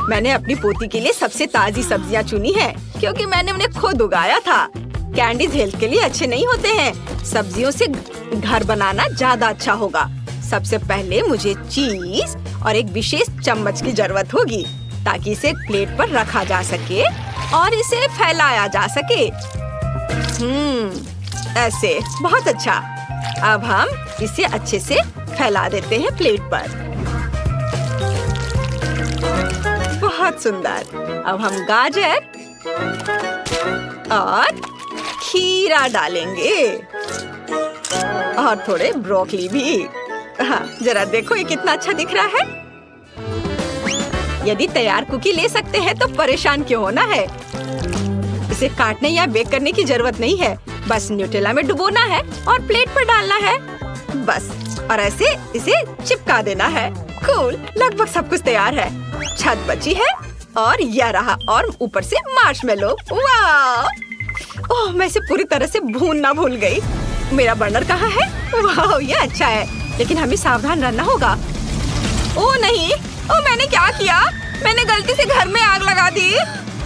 मैंने अपनी पोती के लिए सबसे ताजी सब्जियां चुनी है क्योंकि मैंने उन्हें खुद उगाया था। कैंडीज हेल्थ के लिए अच्छे नहीं होते हैं। सब्जियों से घर बनाना ज्यादा अच्छा होगा। सबसे पहले मुझे चीज और एक विशेष चम्मच की जरूरत होगी ताकि इसे प्लेट पर रखा जा सके और इसे फैलाया जा सके। ऐसे, बहुत अच्छा। अब हम इसे अच्छे से फैला देते हैं प्लेट पर। बहुत सुंदर। अब हम गाजर और खीरा डालेंगे और थोड़े ब्रोकली भी। हाँ, जरा देखो ये कितना अच्छा दिख रहा है। यदि तैयार कुकी ले सकते हैं तो परेशान क्यों होना है। इसे काटने या बेक करने की जरूरत नहीं है। बस न्यूटेला में डुबोना है और प्लेट पर डालना है। बस, और ऐसे इसे चिपका देना है। कूल, लगभग सब कुछ तैयार है। छत बची है और यह रहा, और ऊपर से मार्शमेलो। वाह! ओह, मैं इसे पूरी तरह से भूनना भूल गई। मेरा बर्नर कहाँ है? वाह, ये अच्छा है, लेकिन हमें सावधान रहना होगा। ओह नहीं, ओह मैंने क्या किया? मैंने गलती से घर में आग लगा दी।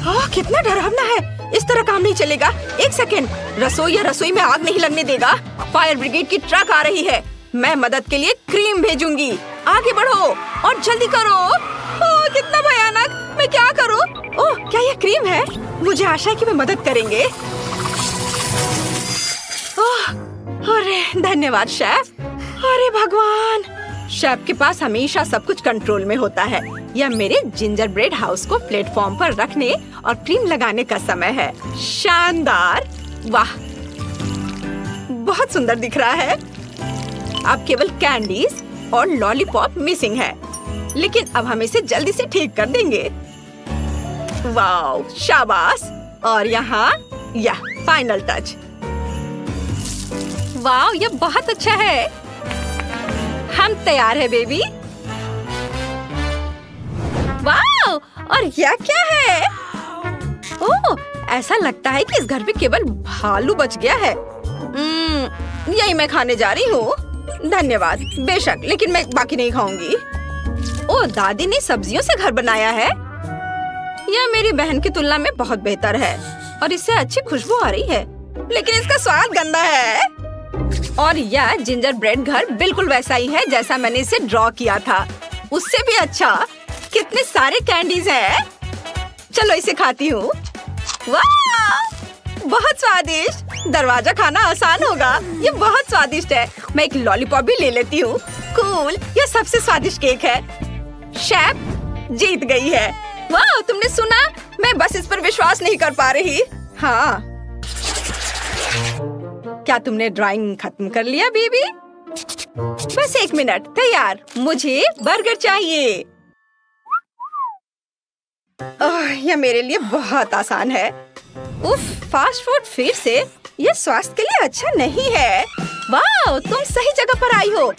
ओह, कितना डरावना है। इस तरह काम नहीं चलेगा। एक सेकेंड, रसोई में आग नहीं लगने देगा। फायर ब्रिगेड की ट्रक आ रही है। मैं मदद के लिए क्रीम भेजूंगी। आगे बढ़ो और जल्दी करो। ओह, कितना भयानक। मैं क्या करूं? ओह, क्या यह क्रीम है? मुझे आशा है कि वे मदद करेंगे। ओह, अरे धन्यवाद शेफ। अरे भगवान, शेफ के पास हमेशा सब कुछ कंट्रोल में होता है। यह मेरे जिंजर ब्रेड हाउस को प्लेटफॉर्म पर रखने और क्रीम लगाने का समय है। शानदार! वाह, बहुत सुंदर दिख रहा है। अब केवल कैंडीज और लॉलीपॉप मिसिंग है, लेकिन अब हम इसे जल्दी से ठीक कर देंगे। वाह, शाबाश! और यहाँ यह फाइनल टच। वाह, यह बहुत अच्छा है। हम तैयार है बेबी। वाह, और यह क्या है? ओह, ऐसा लगता है कि इस घर में केवल भालू बच गया है। यही मैं खाने जा रही हूँ। धन्यवाद। बेशक, लेकिन मैं बाकी नहीं खाऊंगी। ओह, दादी ने सब्जियों से घर बनाया है। यह मेरी बहन की तुलना में बहुत बेहतर है और इससे अच्छी खुशबू आ रही है, लेकिन इसका स्वाद गंदा है। और यह जिंजर ब्रेड घर बिल्कुल वैसा ही है जैसा मैंने इसे ड्रॉ किया था, उससे भी अच्छा। कितने सारे कैंडीज हैं। चलो इसे खाती हूँ। वाह, बहुत स्वादिष्ट। दरवाजा खाना आसान होगा। ये बहुत स्वादिष्ट है। मैं एक लॉलीपॉप भी ले लेती हूँ। कूल, यह सबसे स्वादिष्ट केक है। शेफ जीत गई है। वाह, तुमने सुना? मैं बस इस पर विश्वास नहीं कर पा रही। हाँ, क्या तुमने ड्राइंग खत्म कर लिया बेबी? बस 1 मिनट। तैयार। मुझे बर्गर चाहिए। यह मेरे लिए बहुत आसान है। उफ, फास्ट फूड फिर से? यह स्वास्थ्य के लिए अच्छा नहीं है। वाह, तुम सही जगह पर आई हो।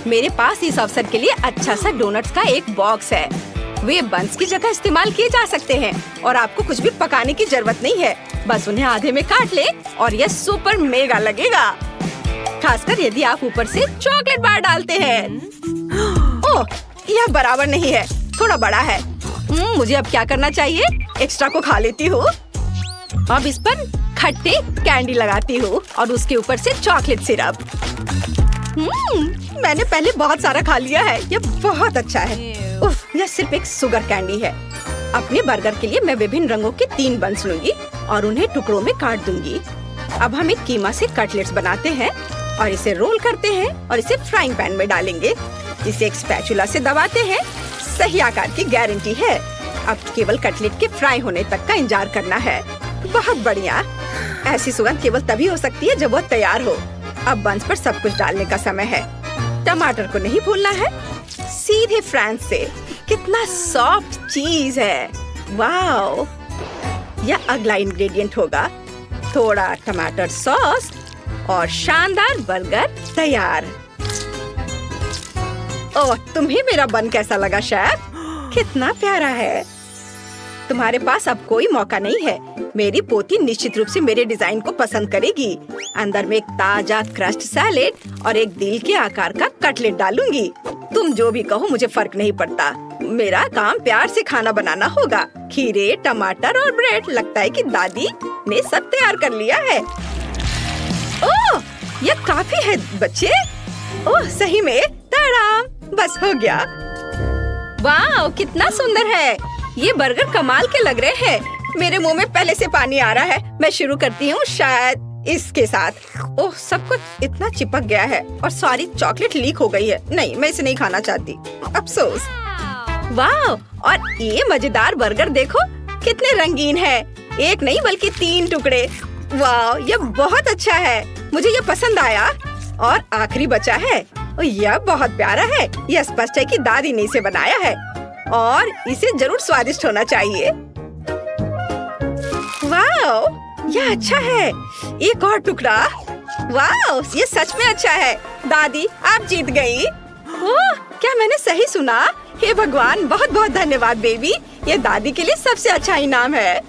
मेरे पास इस अवसर के लिए अच्छा सा डोनट्स का एक बॉक्स है। वे बंस की जगह इस्तेमाल किए जा सकते हैं और आपको कुछ भी पकाने की जरूरत नहीं है। बस उन्हें आधे में काट ले और यह सुपर मेगा लगेगा, खासकर यदि आप ऊपर से चॉकलेट बार डालते हैं। ओह, यह बराबर नहीं है, थोड़ा बड़ा है। मुझे अब क्या करना चाहिए? एक्स्ट्रा को खा लेती हूँ। अब इस पर खट्टे कैंडी लगाती हूँ और उसके ऊपर से चॉकलेट सिरप। मैंने पहले बहुत सारा खा लिया है। यह बहुत अच्छा है। उफ, यह सिर्फ एक शुगर कैंडी है। अपने बर्गर के लिए मैं विभिन्न रंगों के 3 बंस लूंगी और उन्हें टुकड़ों में काट दूंगी। अब हम एक कीमा से कटलेट्स बनाते हैं और इसे रोल करते हैं और इसे फ्राइंग पैन में डालेंगे। इसे एक स्पैचुला से दबाते हैं। सही आकार की गारंटी है। अब केवल कटलेट के फ्राई होने तक का इंतजार करना है। बहुत बढ़िया। ऐसी सुगंध केवल तभी हो सकती है जब वो तैयार हो। अब बंस पर सब कुछ डालने का समय है। टमाटर को नहीं भूलना है, सीधे फ्रांस से। कितना सॉफ्ट चीज है, वाओ। यह अगला इंग्रेडिएंट होगा, थोड़ा टमाटर सॉस और शानदार बर्गर तैयार। ओह, तुम्हें मेरा बन कैसा लगा शेफ? कितना प्यारा है। तुम्हारे पास अब कोई मौका नहीं है। मेरी पोती निश्चित रूप से मेरे डिजाइन को पसंद करेगी। अंदर में एक ताजा क्रस्ट सैलेड और एक दिल के आकार का कटलेट डालूंगी। तुम जो भी कहो, मुझे फर्क नहीं पड़ता। मेरा काम प्यार से खाना बनाना होगा। खीरे, टमाटर और ब्रेड। लगता है कि दादी ने सब तैयार कर लिया है। ओह, यह काफी है बच्चे। ओह, सही में ताराम, बस हो गया। वाह, कितना सुंदर है। ये बर्गर कमाल के लग रहे हैं। मेरे मुंह में पहले से पानी आ रहा है। मैं शुरू करती हूँ शायद इसके साथ। ओह, सब कुछ इतना चिपक गया है और सारी चॉकलेट लीक हो गई है। नहीं, मैं इसे नहीं खाना चाहती, अफसोस। वाह, और ये मजेदार बर्गर देखो, कितने रंगीन है। एक नहीं बल्कि 3 टुकड़े। वाह, यह बहुत अच्छा है, मुझे यह पसंद आया। और आखिरी बचा है, यह बहुत प्यारा है। यह स्पष्ट है कि दादी ने इसे बनाया है और इसे जरूर स्वादिष्ट होना चाहिए। वाह, यह अच्छा है। एक और टुकड़ा। वाह, ये सच में अच्छा है। दादी, आप जीत गई। ओह, क्या मैंने सही सुना? हे भगवान, बहुत बहुत धन्यवाद बेबी। ये दादी के लिए सबसे अच्छा इनाम है।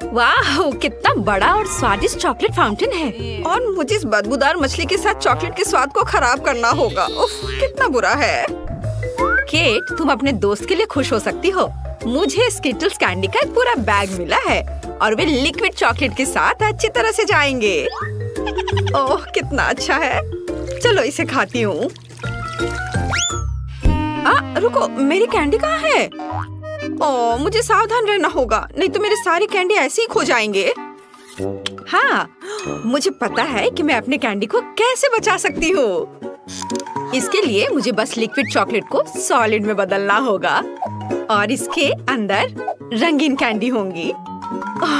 वाह, कितना बड़ा और स्वादिष्ट चॉकलेट फाउंटेन है। और मुझे इस बदबूदार मछली के साथ चॉकलेट के स्वाद को खराब करना होगा। उफ, कितना बुरा है। केट, तुम अपने दोस्त के लिए खुश हो सकती हो। मुझे स्किटल्स कैंडी का एक पूरा बैग मिला है और वे लिक्विड चॉकलेट के साथ अच्छी तरह से जाएंगे। ओह, कितना अच्छा है। चलो इसे खाती हूँ। रुको, मेरी कैंडी कहाँ है? ओह, मुझे सावधान रहना होगा, नहीं तो मेरे सारी कैंडी ऐसे ही खो जाएंगे। हाँ, मुझे पता है कि मैं अपने कैंडी को कैसे बचा सकती हूँ। इसके लिए मुझे बस लिक्विड चॉकलेट को सॉलिड में बदलना होगा और इसके अंदर रंगीन कैंडी होंगी।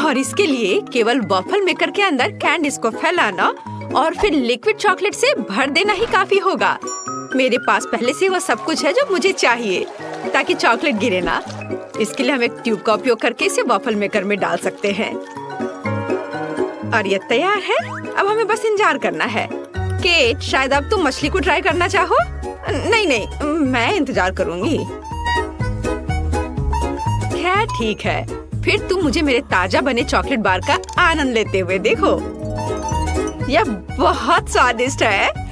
और इसके लिए केवल वॉफल मेकर के अंदर कैंडीज को फैलाना और फिर लिक्विड चॉकलेट से भर देना ही काफी होगा। मेरे पास पहले से वह सब कुछ है जो मुझे चाहिए ताकि चॉकलेट गिरे ना। इसके लिए हम एक ट्यूब का उपयोग करके इसे वॉफल मेकर में डाल सकते हैं। और ये तैयार है। अब हमें बस इंतजार करना है। केट, शायद अब तुम मछली को ट्राई करना चाहो? नहीं, मैं इंतजार करूंगी। खैर ठीक है, फिर तुम मुझे मेरे ताजा बने चॉकलेट बार का आनंद लेते हुए देखो। यह बहुत स्वादिष्ट है।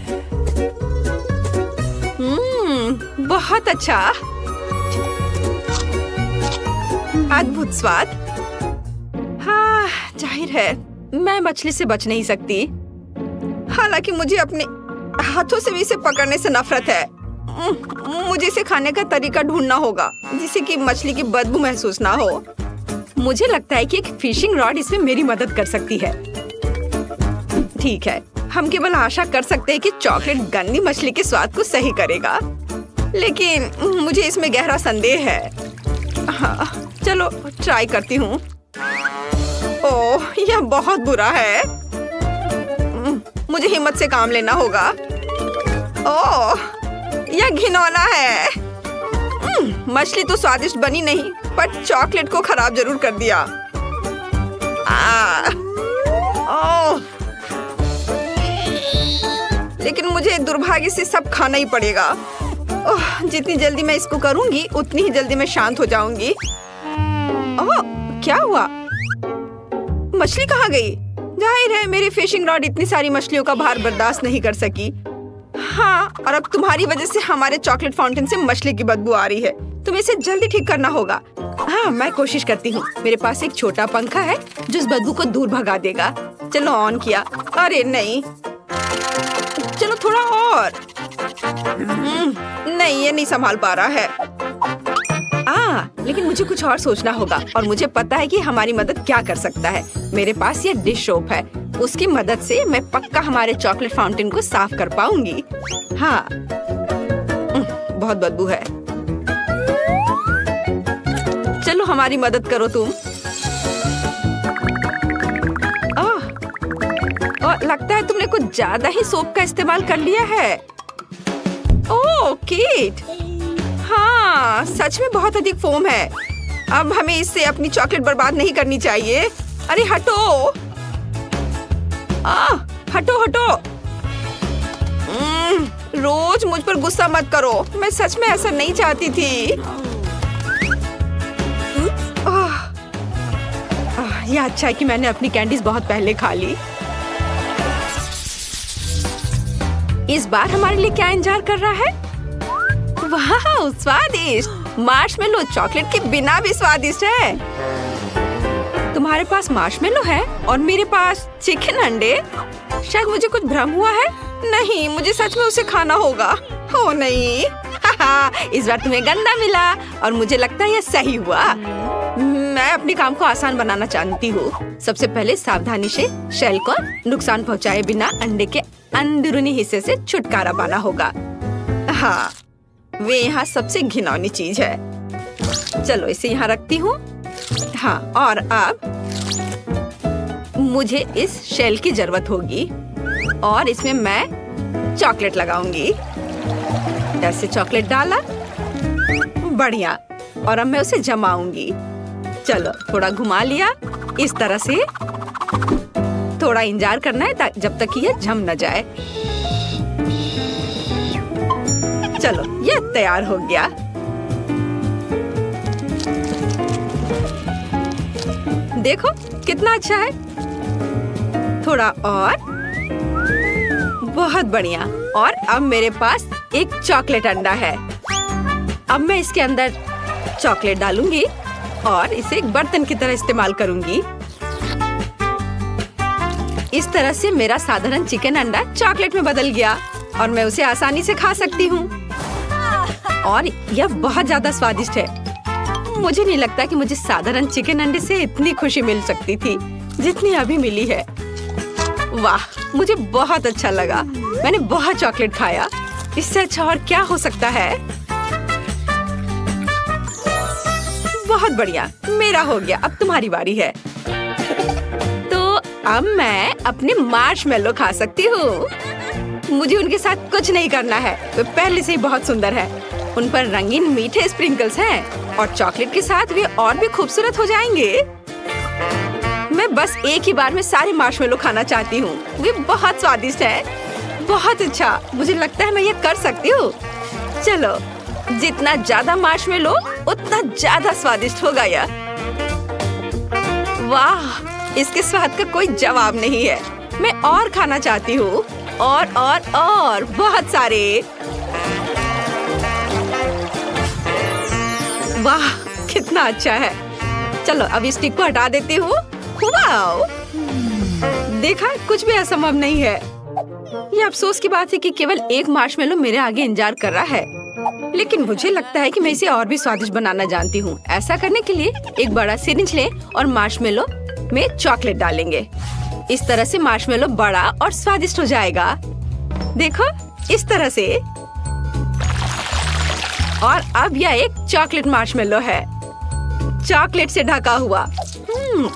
बहुत अच्छा, अद्भुत स्वाद। हाँ, जाहिर है मैं मछली से बच नहीं सकती। हालांकि मुझे अपने हाथों से भी इसे पकड़ने से नफरत है। मुझे इसे खाने का तरीका ढूंढना होगा जिससे कि मछली की बदबू महसूस ना हो। मुझे लगता है कि एक फिशिंग रॉड इसमें मेरी मदद कर सकती है। ठीक है, हम केवल आशा कर सकते हैं कि चॉकलेट गंदी मछली के स्वाद को सही करेगा, लेकिन मुझे इसमें गहरा संदेह है। हाँ, चलो ट्राई करती हूँ। ओह, यह बहुत बुरा है। मुझे हिम्मत से काम लेना होगा। ओह, यह घिनौना है। मछली तो स्वादिष्ट बनी नहीं, पर चॉकलेट को खराब जरूर कर दिया। ओह, लेकिन मुझे दुर्भाग्य से सब खाना ही पड़ेगा। ओह, जितनी जल्दी मैं इसको करूंगी उतनी ही जल्दी मैं शांत हो जाऊंगी। ओह, क्या हुआ? मछली कहाँ गई? जाहिर है मेरी फिशिंग रॉड इतनी सारी मछलियों का भार बर्दाश्त नहीं कर सकी। हाँ, और अब तुम्हारी वजह से हमारे चॉकलेट फाउंटेन से मछली की बदबू आ रही है। तुम्हें इसे जल्दी ठीक करना होगा। हाँ, मैं कोशिश करती हूँ। मेरे पास एक छोटा पंखा है जो इस बदबू को दूर भगा देगा। चलो ऑन किया। अरे नहीं, चलो थोड़ा और। नहीं, ये नहीं संभाल पा रहा है। लेकिन मुझे कुछ और सोचना होगा और मुझे पता है कि हमारी मदद क्या कर सकता है। मेरे पास ये डिश सोप है, उसकी मदद से मैं पक्का हमारे चॉकलेट फाउंटेन को साफ कर पाऊंगी। हाँ, बहुत बदबू है। चलो हमारी मदद करो तुम। और लगता है तुमने कुछ ज्यादा ही सोप का इस्तेमाल कर लिया है। ओह किट, हाँ सच में बहुत अधिक फोम है। अब हमें इससे अपनी चॉकलेट बर्बाद नहीं करनी चाहिए। अरे हटो, हटो हटो। रोज मुझ पर गुस्सा मत करो, मैं सच में ऐसा नहीं चाहती थी। यह अच्छा है कि मैंने अपनी कैंडीज बहुत पहले खा ली। इस बार हमारे लिए क्या इंतजार कर रहा है? वाह स्वादिष्ट, मार्शमेलो चॉकलेट के बिना भी स्वादिष्ट है। तुम्हारे पास मार्शमेलो है और मेरे पास चिकन अंडे। शायद मुझे कुछ भ्रम हुआ है। नहीं, मुझे सच में उसे खाना होगा। हो नहीं, इस बार तुम्हें गंदा मिला और मुझे लगता है यह सही हुआ। मैं अपने काम को आसान बनाना चाहती हूँ। सबसे पहले सावधानी से शेल को नुकसान पहुँचाए बिना अंडे के अंदरूनी हिस्से से छुटकारा पाना होगा। हाँ, वे यहाँ सबसे घिनौनी चीज है। चलो इसे यहाँ रखती हूँ। हाँ, और अब मुझे इस शेल की जरूरत होगी और इसमें मैं चॉकलेट लगाऊंगी। ऐसे चॉकलेट डाला, बढ़िया। और अब मैं उसे जमाऊंगी। चलो थोड़ा घुमा लिया इस तरह से। थोड़ा इंतजार करना है जब तक कि यह जम न जाए। चलो यह तैयार हो गया। देखो कितना अच्छा है। थोड़ा और, बहुत बढ़िया। और अब मेरे पास एक चॉकलेट अंडा है। अब मैं इसके अंदर चॉकलेट डालूंगी और इसे एक बर्तन की तरह इस्तेमाल करूंगी। इस तरह से मेरा साधारण चिकन अंडा चॉकलेट में बदल गया और मैं उसे आसानी से खा सकती हूँ। और यह बहुत ज्यादा स्वादिष्ट है। मुझे नहीं लगता कि मुझे साधारण चिकन अंडे से इतनी खुशी मिल सकती थी जितनी अभी मिली है। वाह, मुझे बहुत अच्छा लगा। मैंने बहुत चॉकलेट खाया। इससे अच्छा और क्या हो सकता है। बहुत बढ़िया, मेरा हो गया। अब तुम्हारी बारी है। तो अब मैं अपने मार्शमेलो खा सकती हूँ। मुझे उनके साथ कुछ नहीं करना है, वे पहले से ही बहुत सुंदर है। उन पर रंगीन मीठे स्प्रिंकल्स हैं और चॉकलेट के साथ वे और भी खूबसूरत हो जाएंगे। मैं बस एक ही बार में सारे मार्शमेलो खाना चाहती हूँ। वे बहुत स्वादिष्ट है। बहुत अच्छा, मुझे लगता है मैं ये कर सकती हूँ। चलो, जितना ज्यादा मार्शमेलो उतना ज्यादा स्वादिष्ट होगा यह। वाह, इसके स्वाद का कोई जवाब नहीं है। मैं और खाना चाहती हूँ। और बहुत सारे। वाह, कितना अच्छा है। चलो अब इस स्टिक को हटा देती हूँ। वाओ, देखा, कुछ भी असंभव नहीं है। ये अफसोस की बात है कि केवल एक मार्शमेलो मेरे आगे इंतजार कर रहा है, लेकिन मुझे लगता है कि मैं इसे और भी स्वादिष्ट बनाना जानती हूँ। ऐसा करने के लिए एक बड़ा सिरिंज लें और मार्शमेलो में चॉकलेट डालेंगे। इस तरह से मार्शमेलो बड़ा और स्वादिष्ट हो जाएगा। देखो, इस तरह से। और अब यह एक चॉकलेट मार्शमेलो है, चॉकलेट से ढका हुआ।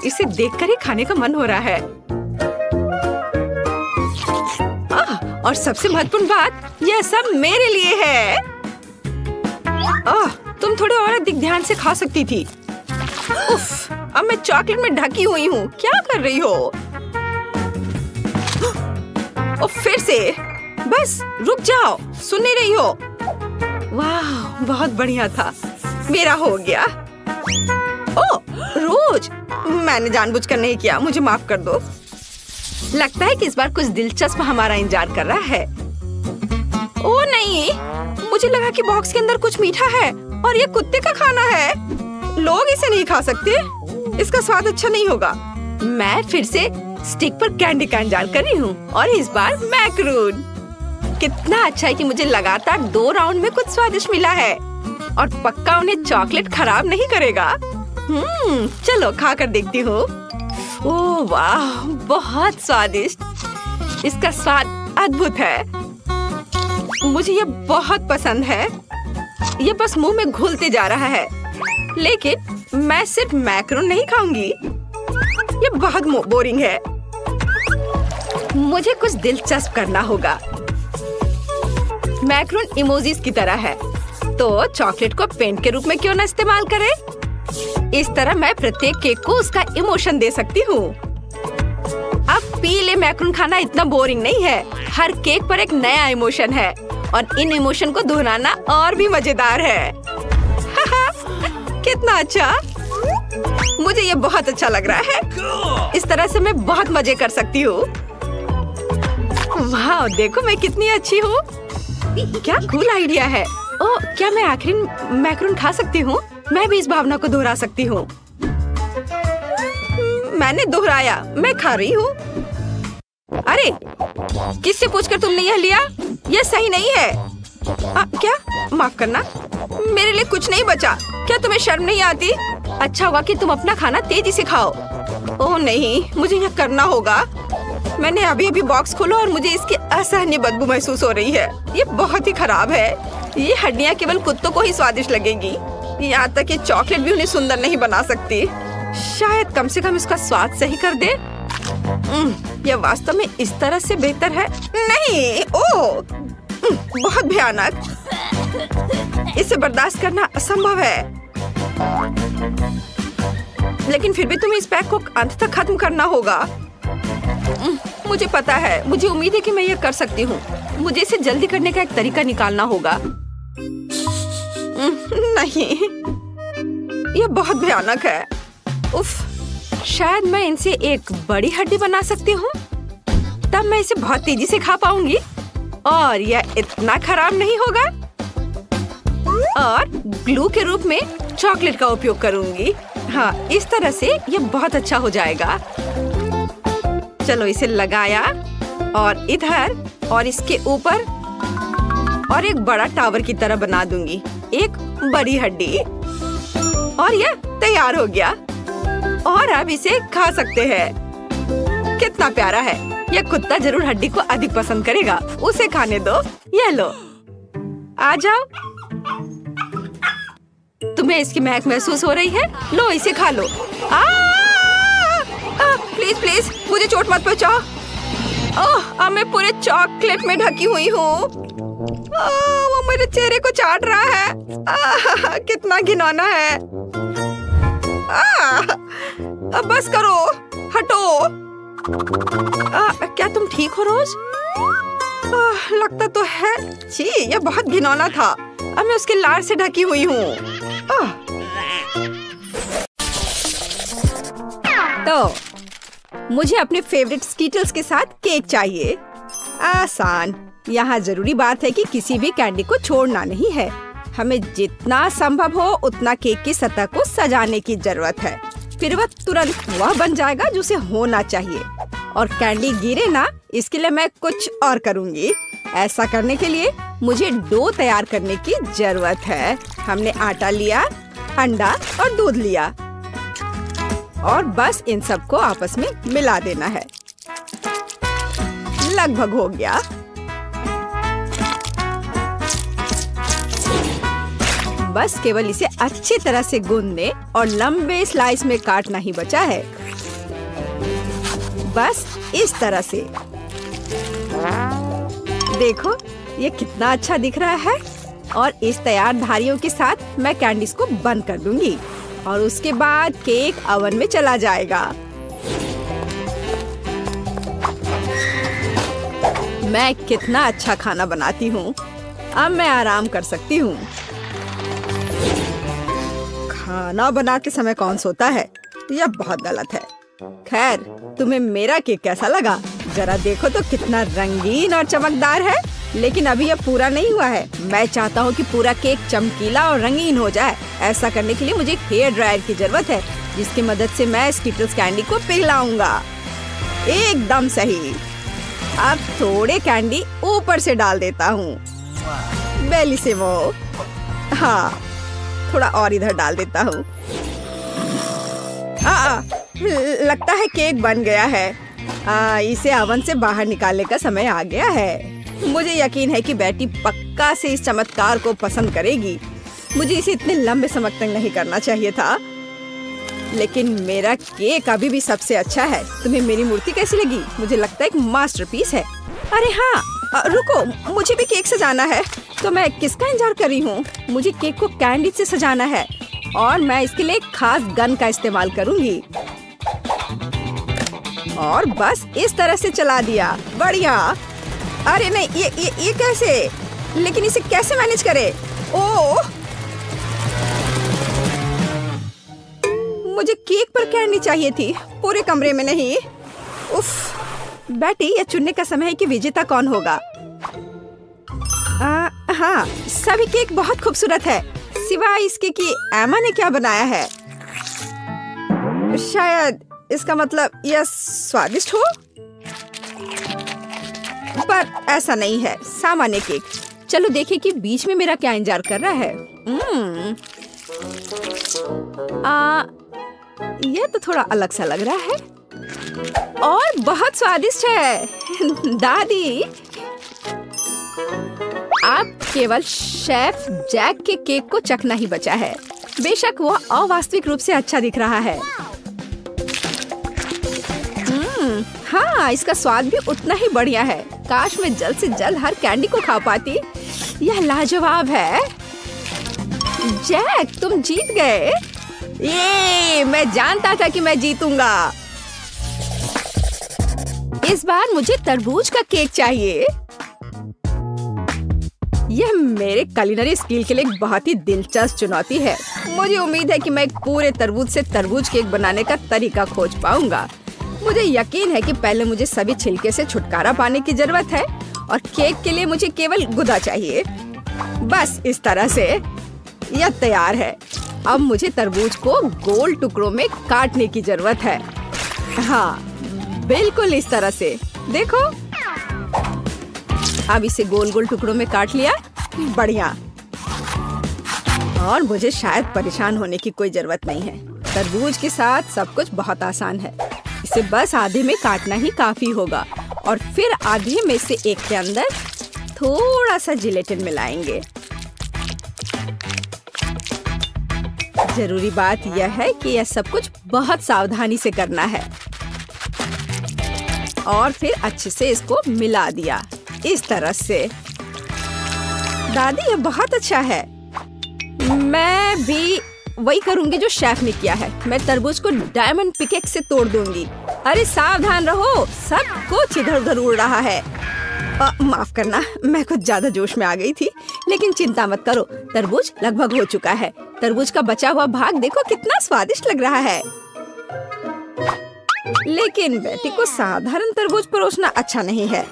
इसे देखकर ही खाने का मन हो रहा है। और सबसे महत्वपूर्ण बात, यह सब मेरे लिए है। तुम थोड़े और अधिक ध्यान से खा सकती थी। उफ, अब मैं चॉकलेट में ढकी हुई हूँ। क्या कर रही हो? फिर से। बस रुक जाओ, सुन नहीं रही हो? वाह, बहुत बढ़िया था। मेरा हो गया। ओह, रोज, मैंने जानबूझकर नहीं किया, मुझे माफ कर दो। लगता है कि इस बार कुछ दिलचस्प हमारा इंतजार कर रहा है। ओह नहीं, मुझे लगा कि बॉक्स के अंदर कुछ मीठा है और ये कुत्ते का खाना है। लोग इसे नहीं खा सकते, इसका स्वाद अच्छा नहीं होगा। मैं फिर से स्टिक पर कैंडी का इंतजार कर रही हूँ और इस बार मैक्रून। कितना अच्छा है कि मुझे लगातार 2 राउंड में कुछ स्वादिष्ट मिला है और पक्का उन्हें चॉकलेट खराब नहीं करेगा। चलो खा कर देखती हूँ। ओह वाह, बहुत स्वादिष्ट। इसका स्वाद अद्भुत है। मुझे ये बहुत पसंद है। ये बस मुंह में घुलते जा रहा है। लेकिन मैं सिर्फ मैक्रोन नहीं खाऊंगी, ये बहुत बोरिंग है। मुझे कुछ दिलचस्प करना होगा। मैक्रोन इमोजीज की तरह है, तो चॉकलेट को पेंट के रूप में क्यों ना इस्तेमाल करें? इस तरह मैं प्रत्येक केक को उसका इमोशन दे सकती हूँ। अब पीले मैक्रोन खाना इतना बोरिंग नहीं है। हर केक पर एक नया इमोशन है और इन इमोशन को दोहराना और भी मजेदार है। कितना अच्छा! मुझे ये बहुत अच्छा लग रहा है। इस तरह से मैं बहुत मजे कर सकती हूँ। वाह, देखो मैं कितनी अच्छी हूँ। क्या कूल आइडिया है। ओह, क्या मैं आखिरी मैक्रोन खा सकती हूँ? मैं भी इस भावना को दोहरा सकती हूँ। मैंने दोहराया, मैं खा रही हूँ। अरे, किससे पूछकर तुमने यह लिया? यह सही नहीं है। क्या? माफ करना, मेरे लिए कुछ नहीं बचा। क्या तुम्हें शर्म नहीं आती? अच्छा हुआ कि तुम अपना खाना तेजी से खाओ। ओह नहीं, मुझे यह करना होगा। मैंने अभी अभी बॉक्स खोला और मुझे इसकी असहनीय बदबू महसूस हो रही है। ये बहुत ही खराब है। ये हड्डियाँ केवल कुत्तों को ही स्वादिष्ट लगेंगी। यहाँ तक कि चॉकलेट भी उन्हें सुंदर नहीं बना सकती। शायद कम से कम इसका स्वाद सही कर दे। यह वास्तव में इस तरह से बेहतर है। नहीं, ओह, बहुत भयानक। इसे बर्दाश्त करना असंभव है। लेकिन फिर भी तुम्हें इस पैक को अंत तक खत्म करना होगा। मुझे पता है, मुझे उम्मीद है कि मैं यह कर सकती हूँ। मुझे इसे जल्दी करने का एक तरीका निकालना होगा। नहीं, यह बहुत भयानक है। उफ, शायद मैं इनसे एक बड़ी हड्डी बना सकती हूँ। तब मैं इसे बहुत तेजी से खा पाऊंगी और यह इतना खराब नहीं होगा। और ग्लू के रूप में चॉकलेट का उपयोग करूंगी। हाँ, इस तरह से यह बहुत अच्छा हो जाएगा। चलो इसे लगाया और इधर और इसके ऊपर और एक बड़ा टावर की तरह बना दूंगी। एक बड़ी हड्डी और यह तैयार हो गया। और अब इसे खा सकते हैं। कितना प्यारा है। यह कुत्ता जरूर हड्डी को अधिक पसंद करेगा। उसे खाने दो। यह लो, आ जाओ। तुम्हें इसकी महक महसूस हो रही है? लो, इसे खा लो। प्लीज प्लीज, मुझे चोट मत पहुंचाओ। ओह, अब मैं पूरे चॉकलेट में ढकी हुई हूँ। वो मेरे चेहरे को चाट रहा है। कितना घिनौना है। अब बस करो, हटो। क्या तुम ठीक हो रोज? लगता तो है। छी, यह बहुत घिनौना था। अब मैं उसके लार से ढकी हुई हूँ। तो मुझे अपने फेवरेट स्कीटल्स के साथ केक चाहिए। आसान। यहाँ जरूरी बात है कि किसी भी कैंडी को छोड़ना नहीं है। हमें जितना संभव हो उतना केक की सतह को सजाने की जरूरत है। फिर वह तुरंत वह बन जाएगा जो उसे होना चाहिए। और कैंडी गिरे ना, इसके लिए मैं कुछ और करूँगी। ऐसा करने के लिए मुझे डो तैयार करने की जरूरत है। हमने आटा लिया, अंडा और दूध लिया और बस इन सबको आपस में मिला देना है। लगभग हो गया। बस केवल इसे अच्छी तरह से गूंदने और लंबे स्लाइस में काटना ही बचा है। बस इस तरह से। देखो, ये कितना अच्छा दिख रहा है। और इस तैयार धारियों के साथ मैं कैंडीज को बंद कर दूंगी और उसके बाद केक ओवन में चला जाएगा। मैं कितना अच्छा खाना बनाती हूँ। अब मैं आराम कर सकती हूँ। खाना बनाते समय कौन सोता है? यह बहुत गलत है। खैर, तुम्हें मेरा केक कैसा लगा? जरा देखो तो कितना रंगीन और चमकदार है। लेकिन अभी यह पूरा नहीं हुआ है। मैं चाहता हूँ कि पूरा केक चमकीला और रंगीन हो जाए। ऐसा करने के लिए मुझे एक हेयर ड्रायर की जरूरत है, जिसकी मदद से मैं स्कीटल्स कैंडी को पिघलाऊंगा। एकदम सही। अब थोड़े कैंडी ऊपर से डाल देता हूँ। बेलिसिमो। हाँ, थोड़ा और इधर डाल देता हूँ। लगता है केक बन गया है। इसे ओवन से बाहर निकालने का समय आ गया है। मुझे यकीन है कि बेटी पक्का से इस चमत्कार को पसंद करेगी। मुझे इसे इतने लंबे समय तक नहीं करना चाहिए था। लेकिन मेरा केक अभी भी सबसे अच्छा है। तुम्हें मेरी मूर्ति कैसी लगी? मुझे लगता है एक मास्टरपीस है। अरे हाँ, रुको, मुझे भी केक सजाना है। तो मैं किसका इंतजार कर रही हूँ? मुझे केक को कैंडी से सजाना है और मैं इसके लिए एक खास गन का इस्तेमाल करूँगी। और बस इस तरह से चला दिया। बढ़िया। अरे नहीं, ये कैसे? लेकिन इसे कैसे मैनेज करे? ओह, मुझे केक पर कैंडी चाहिए थी, पूरे कमरे में नहीं। उफ, बेटी, यह चुनने का समय है कि विजेता कौन होगा। हाँ, सभी केक बहुत खूबसूरत है, सिवाय इसके कि एमा ने क्या बनाया है। शायद इसका मतलब यह स्वादिष्ट हो, पर ऐसा नहीं है, सामान्य केक। चलो देखें कि बीच में मेरा क्या इंतजार कर रहा है। यह तो थोड़ा अलग सा लग रहा है और बहुत स्वादिष्ट है। दादी, आप केवल शेफ जैक के केक को चखना ही बचा है। बेशक वह अवास्तविक रूप से अच्छा दिख रहा है। हाँ, इसका स्वाद भी उतना ही बढ़िया है। काश मैं जल्द से जल्द हर कैंडी को खा पाती। यह लाजवाब है। जैक, तुम जीत गए। ये मैं जानता था कि मैं जीतूंगा। इस बार मुझे तरबूज का केक चाहिए। यह मेरे कुलिनरी स्किल के लिए एक बहुत ही दिलचस्प चुनौती है। मुझे उम्मीद है कि मैं एक पूरे तरबूज से तरबूज केक बनाने का तरीका खोज पाऊंगा। मुझे यकीन है कि पहले मुझे सभी छिलके से छुटकारा पाने की जरूरत है और केक के लिए मुझे केवल गुदा चाहिए। बस इस तरह से यह तैयार है। अब मुझे तरबूज को गोल टुकड़ों में काटने की जरूरत है। हाँ, बिल्कुल इस तरह से। देखो, अब इसे गोल गोल टुकड़ों में काट लिया। बढ़िया। और मुझे शायद परेशान होने की कोई जरूरत नहीं है। तरबूज के साथ सब कुछ बहुत आसान है। इसे बस आधे में काटना ही काफी होगा और फिर आधे में से एक के अंदर थोड़ा सा जिलेटिन मिलाएंगे। जरूरी बात यह है कि यह सब कुछ बहुत सावधानी से करना है। और फिर अच्छे से इसको मिला दिया इस तरह से। दादी, यह बहुत अच्छा है। मैं भी वही करूंगी जो शेफ ने किया है। मैं तरबूज को डायमंड पिकेक्स से तोड़ दूंगी। अरे सावधान रहो, सब कुछ इधर उधर उड़ रहा है। माफ करना, मैं कुछ ज्यादा जोश में आ गई थी। लेकिन चिंता मत करो, तरबूज लगभग हो चुका है। तरबूज का बचा हुआ भाग देखो कितना स्वादिष्ट लग रहा है। लेकिन बेटी को साधारण तरबूज परोसना अच्छा नहीं है।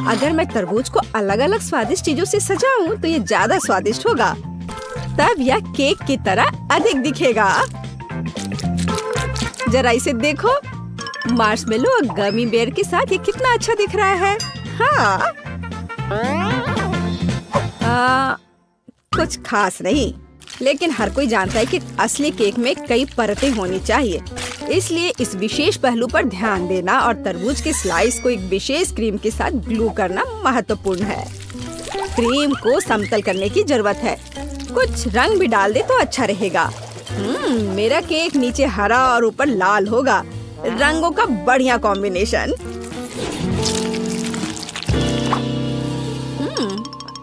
अगर मैं तरबूज को अलग अलग स्वादिष्ट चीजों से सजाऊं तो ये ज्यादा स्वादिष्ट होगा। तब यह केक की तरह अधिक दिखेगा। जरा इसे देखो, मार्शमेलो और गमी बेयर के साथ ये कितना अच्छा दिख रहा है। हाँ, कुछ खास नहीं, लेकिन हर कोई जानता है कि असली केक में कई परतें होनी चाहिए। इसलिए इस विशेष पहलू पर ध्यान देना और तरबूज के स्लाइस को एक विशेष क्रीम के साथ ग्लू करना महत्वपूर्ण है। क्रीम को समतल करने की जरूरत है। कुछ रंग भी डाल दे तो अच्छा रहेगा। मेरा केक नीचे हरा और ऊपर लाल होगा। रंगों का बढ़िया कॉम्बिनेशन।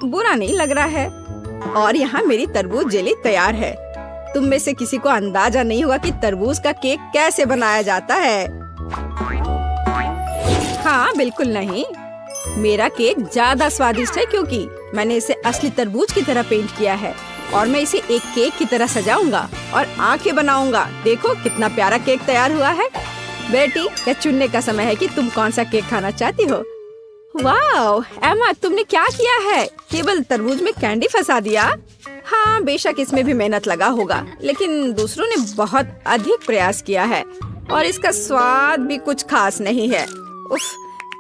बुरा नहीं लग रहा है। और यहाँ मेरी तरबूज जेली तैयार है। तुम में से किसी को अंदाजा नहीं होगा कि तरबूज का केक कैसे बनाया जाता है। हाँ, बिल्कुल नहीं। मेरा केक ज्यादा स्वादिष्ट है क्योंकि मैंने इसे असली तरबूज की तरह पेंट किया है और मैं इसे एक केक की तरह सजाऊंगा और आंखें बनाऊंगा। देखो कितना प्यारा केक तैयार हुआ है। बेटी, यह चुनने का समय है कि तुम कौन सा केक खाना चाहती हो। वाह एमा, तुमने क्या किया है? केवल तरबूज में कैंडी फंसा दिया। हाँ, बेशक इसमें भी मेहनत लगा होगा, लेकिन दूसरों ने बहुत अधिक प्रयास किया है और इसका स्वाद भी कुछ खास नहीं है। उफ,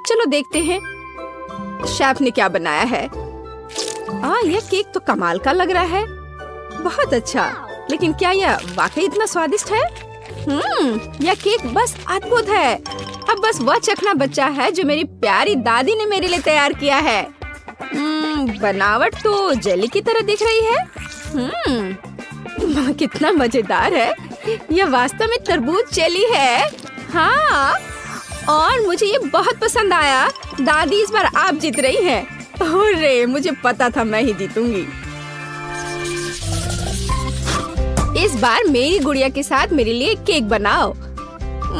चलो देखते हैं शेफ ने क्या बनाया है। यह केक तो कमाल का लग रहा है। बहुत अच्छा, लेकिन क्या यह वाकई इतना स्वादिष्ट है? यह केक बस अद्भुत है। अब बस वह चखना बचा है जो मेरी प्यारी दादी ने मेरे लिए तैयार किया है। बनावट तो जेली की तरह दिख रही है। कितना मजेदार है। यह वास्तव में तरबूज जेली है। हाँ, और मुझे ये बहुत पसंद आया। दादी, इस बार आप जीत रही हैं। अरे, मुझे पता था मैं ही जीतूंगी। इस बार मेरी गुड़िया के साथ मेरे लिए केक बनाओ।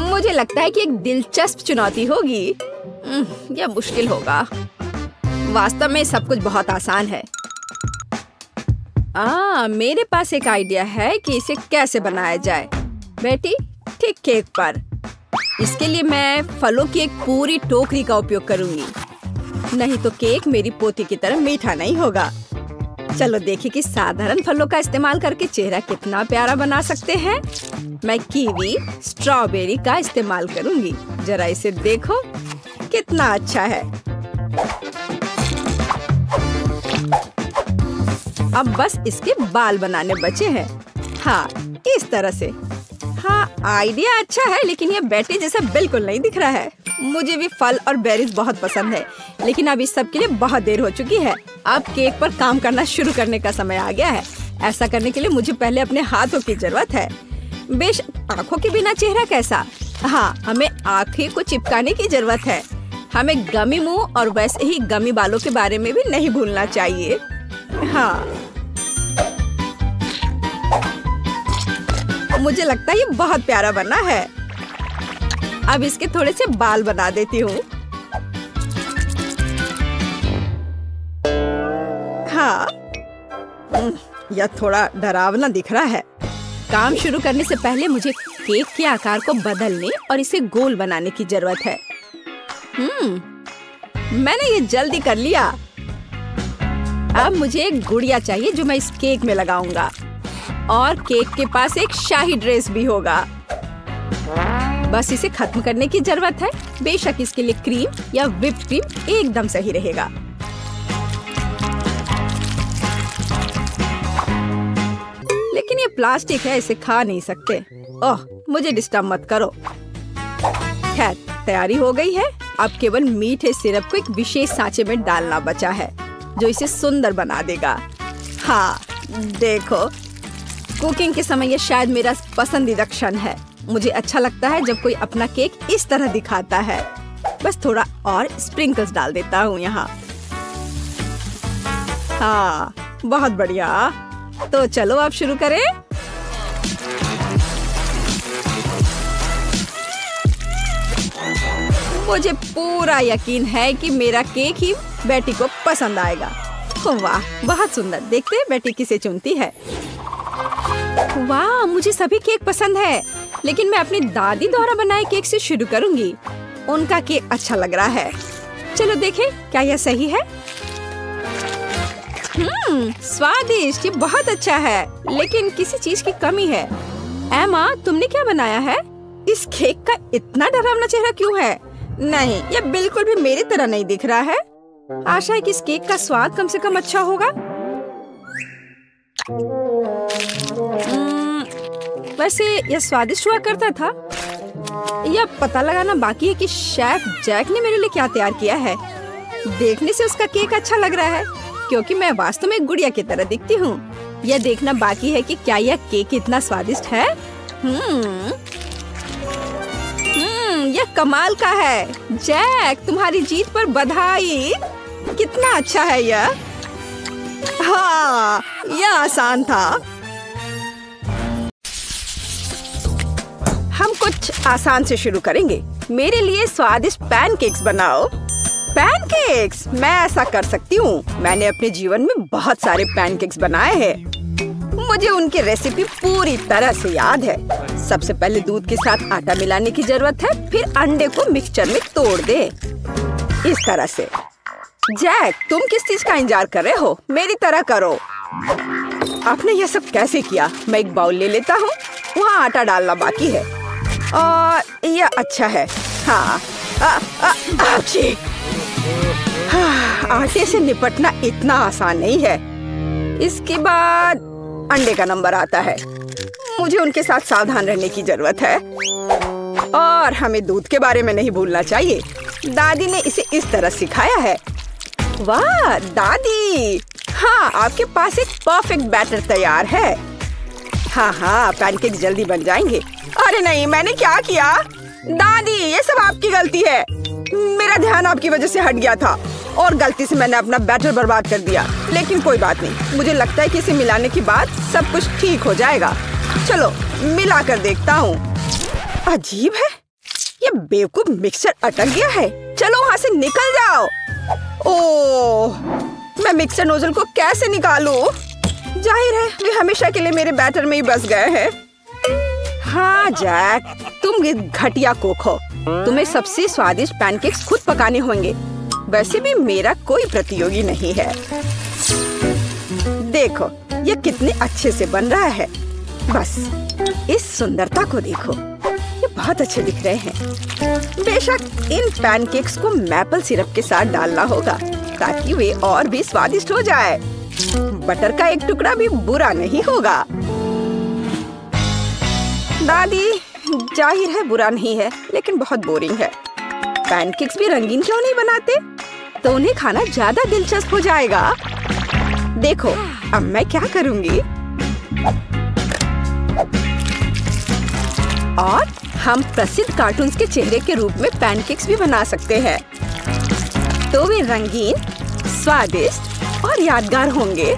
मुझे लगता है कि एक दिलचस्प चुनौती होगी। यह मुश्किल होगा। वास्तव में सब कुछ बहुत आसान है। मेरे पास एक आइडिया है कि इसे कैसे बनाया जाए। बेटी, ठीक केक पर। इसके लिए मैं फलों की एक पूरी टोकरी का उपयोग करूंगी। नहीं तो केक मेरी पोती की तरह मीठा नहीं होगा। चलो देखिए कि साधारण फलों का इस्तेमाल करके चेहरा कितना प्यारा बना सकते हैं। मैं कीवी, स्ट्रॉबेरी का इस्तेमाल करूंगी। जरा इसे देखो, कितना अच्छा है। अब बस इसके बाल बनाने बचे हैं। हाँ, इस तरह से। हाँ, आइडिया अच्छा है, लेकिन ये बैटरी जैसा बिल्कुल नहीं दिख रहा है। मुझे भी फल और बेरीज बहुत पसंद है, लेकिन अब इस सब के लिए बहुत देर हो चुकी है। अब केक पर काम करना शुरू करने का समय आ गया है। ऐसा करने के लिए मुझे पहले अपने हाथों की जरूरत है। बेशक आँखों के बिना चेहरा कैसा। हाँ, हमें आँखें को चिपकाने की जरूरत है। हमें गमी मुंह और वैसे ही गमी बालों के बारे में भी नहीं भूलना चाहिए। हाँ, मुझे लगता है ये बहुत प्यारा बना है। अब इसके थोड़े से बाल बना देती हूँ। हाँ, यह थोड़ा डरावना दिख रहा है। काम शुरू करने से पहले मुझे केक के आकार को बदलने और इसे गोल बनाने की जरूरत है। मैंने ये जल्दी कर लिया। अब मुझे एक गुड़िया चाहिए जो मैं इस केक में लगाऊंगा। और केक के पास एक शाही ड्रेस भी होगा। बस इसे खत्म करने की जरूरत है। बेशक इसके लिए क्रीम या व्हिप्ड क्रीम एकदम सही रहेगा। लेकिन ये प्लास्टिक है, इसे खा नहीं सकते। ओह, मुझे डिस्टर्ब मत करो। खैर, तैयारी हो गई है। अब केवल मीठे सिरप को एक विशेष सांचे में डालना बचा है, जो इसे सुंदर बना देगा। हाँ, देखो, कुकिंग के समय ये शायद मेरा पसंदीदा क्षण है। मुझे अच्छा लगता है जब कोई अपना केक इस तरह दिखाता है। बस थोड़ा और स्प्रिंकल्स डाल देता हूँ यहाँ। हाँ, बहुत बढ़िया। तो चलो अब शुरू करें। मुझे पूरा यकीन है कि मेरा केक ही बेटी को पसंद आएगा। वाह, बहुत सुंदर। देखते हैं बेटी किसे चुनती है। वाह, मुझे सभी केक पसंद है, लेकिन मैं अपनी दादी द्वारा बनाए केक से शुरू करूंगी। उनका केक अच्छा लग रहा है। चलो देखें, क्या यह सही है? स्वादिष्ट, ये बहुत अच्छा है, लेकिन किसी चीज की कमी है। एमा, तुमने क्या बनाया है? इस केक का इतना डरावना चेहरा क्यों है? नहीं, यह बिल्कुल भी मेरी तरह नहीं दिख रहा है। आशा है कि इस केक का स्वाद कम से कम अच्छा होगा। वैसे यह स्वादिष्ट हुआ करता था। यह पता लगाना बाकी है कि शेफ जैक ने मेरे लिए क्या तैयार किया है। देखने से उसका केक अच्छा लग रहा है, क्योंकि मैं वास्तव में गुड़िया की तरह दिखती हूँ। यह देखना बाकी है कि क्या यह केक इतना स्वादिष्ट है। यह कमाल का है। जैक, तुम्हारी जीत पर बधाई। कितना अच्छा है यह। हाँ, यह आसान था। हम कुछ आसान से शुरू करेंगे। मेरे लिए स्वादिष्ट पैनकेक्स बनाओ। पैनकेक्स, मैं ऐसा कर सकती हूँ। मैंने अपने जीवन में बहुत सारे पैनकेक्स बनाए हैं। मुझे उनकी रेसिपी पूरी तरह से याद है। सबसे पहले दूध के साथ आटा मिलाने की जरूरत है, फिर अंडे को मिक्सचर में तोड़ दे, इस तरह से। जैक, तुम किस चीज का इंतजार कर रहे हो? मेरी तरह करो। आपने यह सब कैसे किया? मैं एक बाउल ले लेता हूँ। वहाँ आटा डालना बाकी है और यह अच्छा है। हाँ, आटे से निपटना इतना आसान नहीं है। इसके बाद अंडे का नंबर आता है। मुझे उनके साथ सावधान रहने की जरूरत है और हमें दूध के बारे में नहीं भूलना चाहिए। दादी ने इसे इस तरह सिखाया है। वाह दादी, हाँ, आपके पास एक परफेक्ट बैटर तैयार है। हाँ हाँ, पैनकेक जल्दी बन जाएंगे। अरे नहीं, मैंने क्या किया? दादी, ये सब आपकी गलती है। मेरा ध्यान आपकी वजह से हट गया था और गलती से मैंने अपना बैटर बर्बाद कर दिया। लेकिन कोई बात नहीं, मुझे लगता है कि इसे मिलाने के बाद सब कुछ ठीक हो जाएगा। चलो मिला कर देखता हूँ। अजीब है, ये बेवकूफ मिक्सचर अटक गया है। चलो वहाँ से निकल जाओ। ओह, मैं मिक्सर नोजल को कैसे निकालूं? जाहिर है वे हमेशा के लिए मेरे बैटर में ही बस गए हैं। हाँ जैक, तुम ये घटिया कोक हो। तुम्हें सबसे स्वादिष्ट पैनकेक्स खुद पकाने होंगे। वैसे भी मेरा कोई प्रतियोगी नहीं है। देखो ये कितने अच्छे से बन रहा है। बस इस सुंदरता को देखो, ये बहुत अच्छे दिख रहे हैं। बेशक इन पैनकेक्स को मैपल सिरप के साथ डालना होगा ताकि वे और भी स्वादिष्ट हो जाए। बटर का एक टुकड़ा भी बुरा नहीं होगा। दादी, जाहिर है बुरा नहीं है, लेकिन बहुत बोरिंग है। पैनकेक्स भी रंगीन क्यों नहीं बनाते? तो उन्हें खाना ज्यादा दिलचस्प हो जाएगा। देखो अब मैं क्या करूंगी। और हम प्रसिद्ध कार्टून्स के चेहरे के रूप में पैनकेक्स भी बना सकते हैं, तो वे रंगीन, स्वादिष्ट और यादगार होंगे।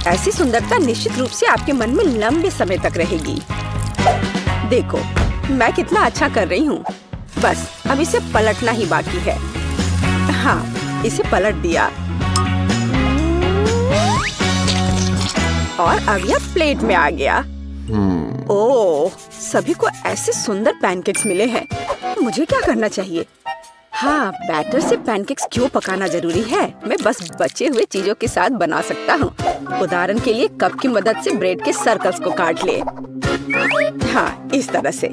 ऐसी सुंदरता निश्चित रूप से आपके मन में लंबे समय तक रहेगी। देखो मैं कितना अच्छा कर रही हूँ। बस अब इसे पलटना ही बाकी है। हाँ, इसे पलट दिया और अब यह प्लेट में आ गया। ओह, सभी को ऐसे सुंदर पैनकेक्स मिले हैं। मुझे क्या करना चाहिए? हाँ, बैटर से पैनकेक्स क्यों पकाना जरूरी है? मैं बस बचे हुए चीजों के साथ बना सकता हूँ। उदाहरण के लिए कप की मदद से ब्रेड के सर्कल्स को काट ले। हाँ, इस तरह से।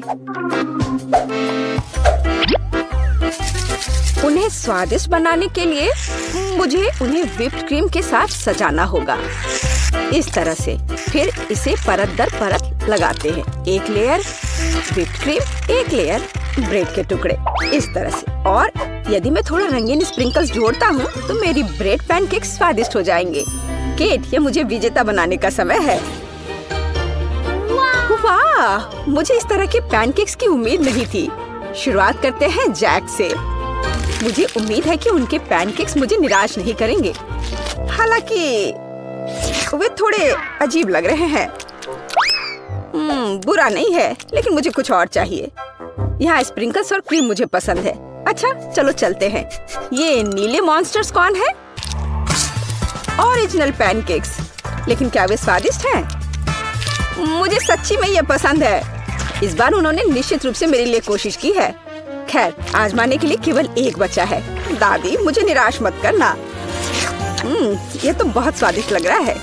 उन्हें स्वादिष्ट बनाने के लिए मुझे उन्हें व्हिप्ड क्रीम के साथ सजाना होगा। इस तरह से। फिर इसे परत दर परत लगाते हैं। एक लेयर व्हिप्ड क्रीम, एक लेयर ब्रेड के टुकड़े, इस तरह से। और यदि मैं थोड़ा रंगीन स्प्रिंकल्स जोड़ता हूँ तो मेरी ब्रेड पैनकेक स्वादिष्ट हो जाएंगे। केट, ये मुझे विजेता बनाने का समय है। वाह, मुझे इस तरह के पैनकेक्स की उम्मीद नहीं थी। शुरुआत करते हैं जैक से। मुझे उम्मीद है कि उनके पैनकेक्स मुझे निराश नहीं करेंगे। हालांकि वे थोड़े अजीब लग रहे हैं। बुरा नहीं है, लेकिन मुझे कुछ और चाहिए। यहाँ स्प्रिंकल्स और क्रीम मुझे पसंद है। अच्छा चलो चलते हैं। ये नीले मॉन्स्टर्स कौन है? Original pancakes. लेकिन क्या वे स्वादिष्ट हैं? मुझे सच्ची में ये पसंद है। इस बार उन्होंने निश्चित रूप से मेरे लिए कोशिश की है। खैर, आजमाने के लिए केवल एक बचा है। दादी, मुझे निराश मत करना। ये तो बहुत स्वादिष्ट लग रहा है।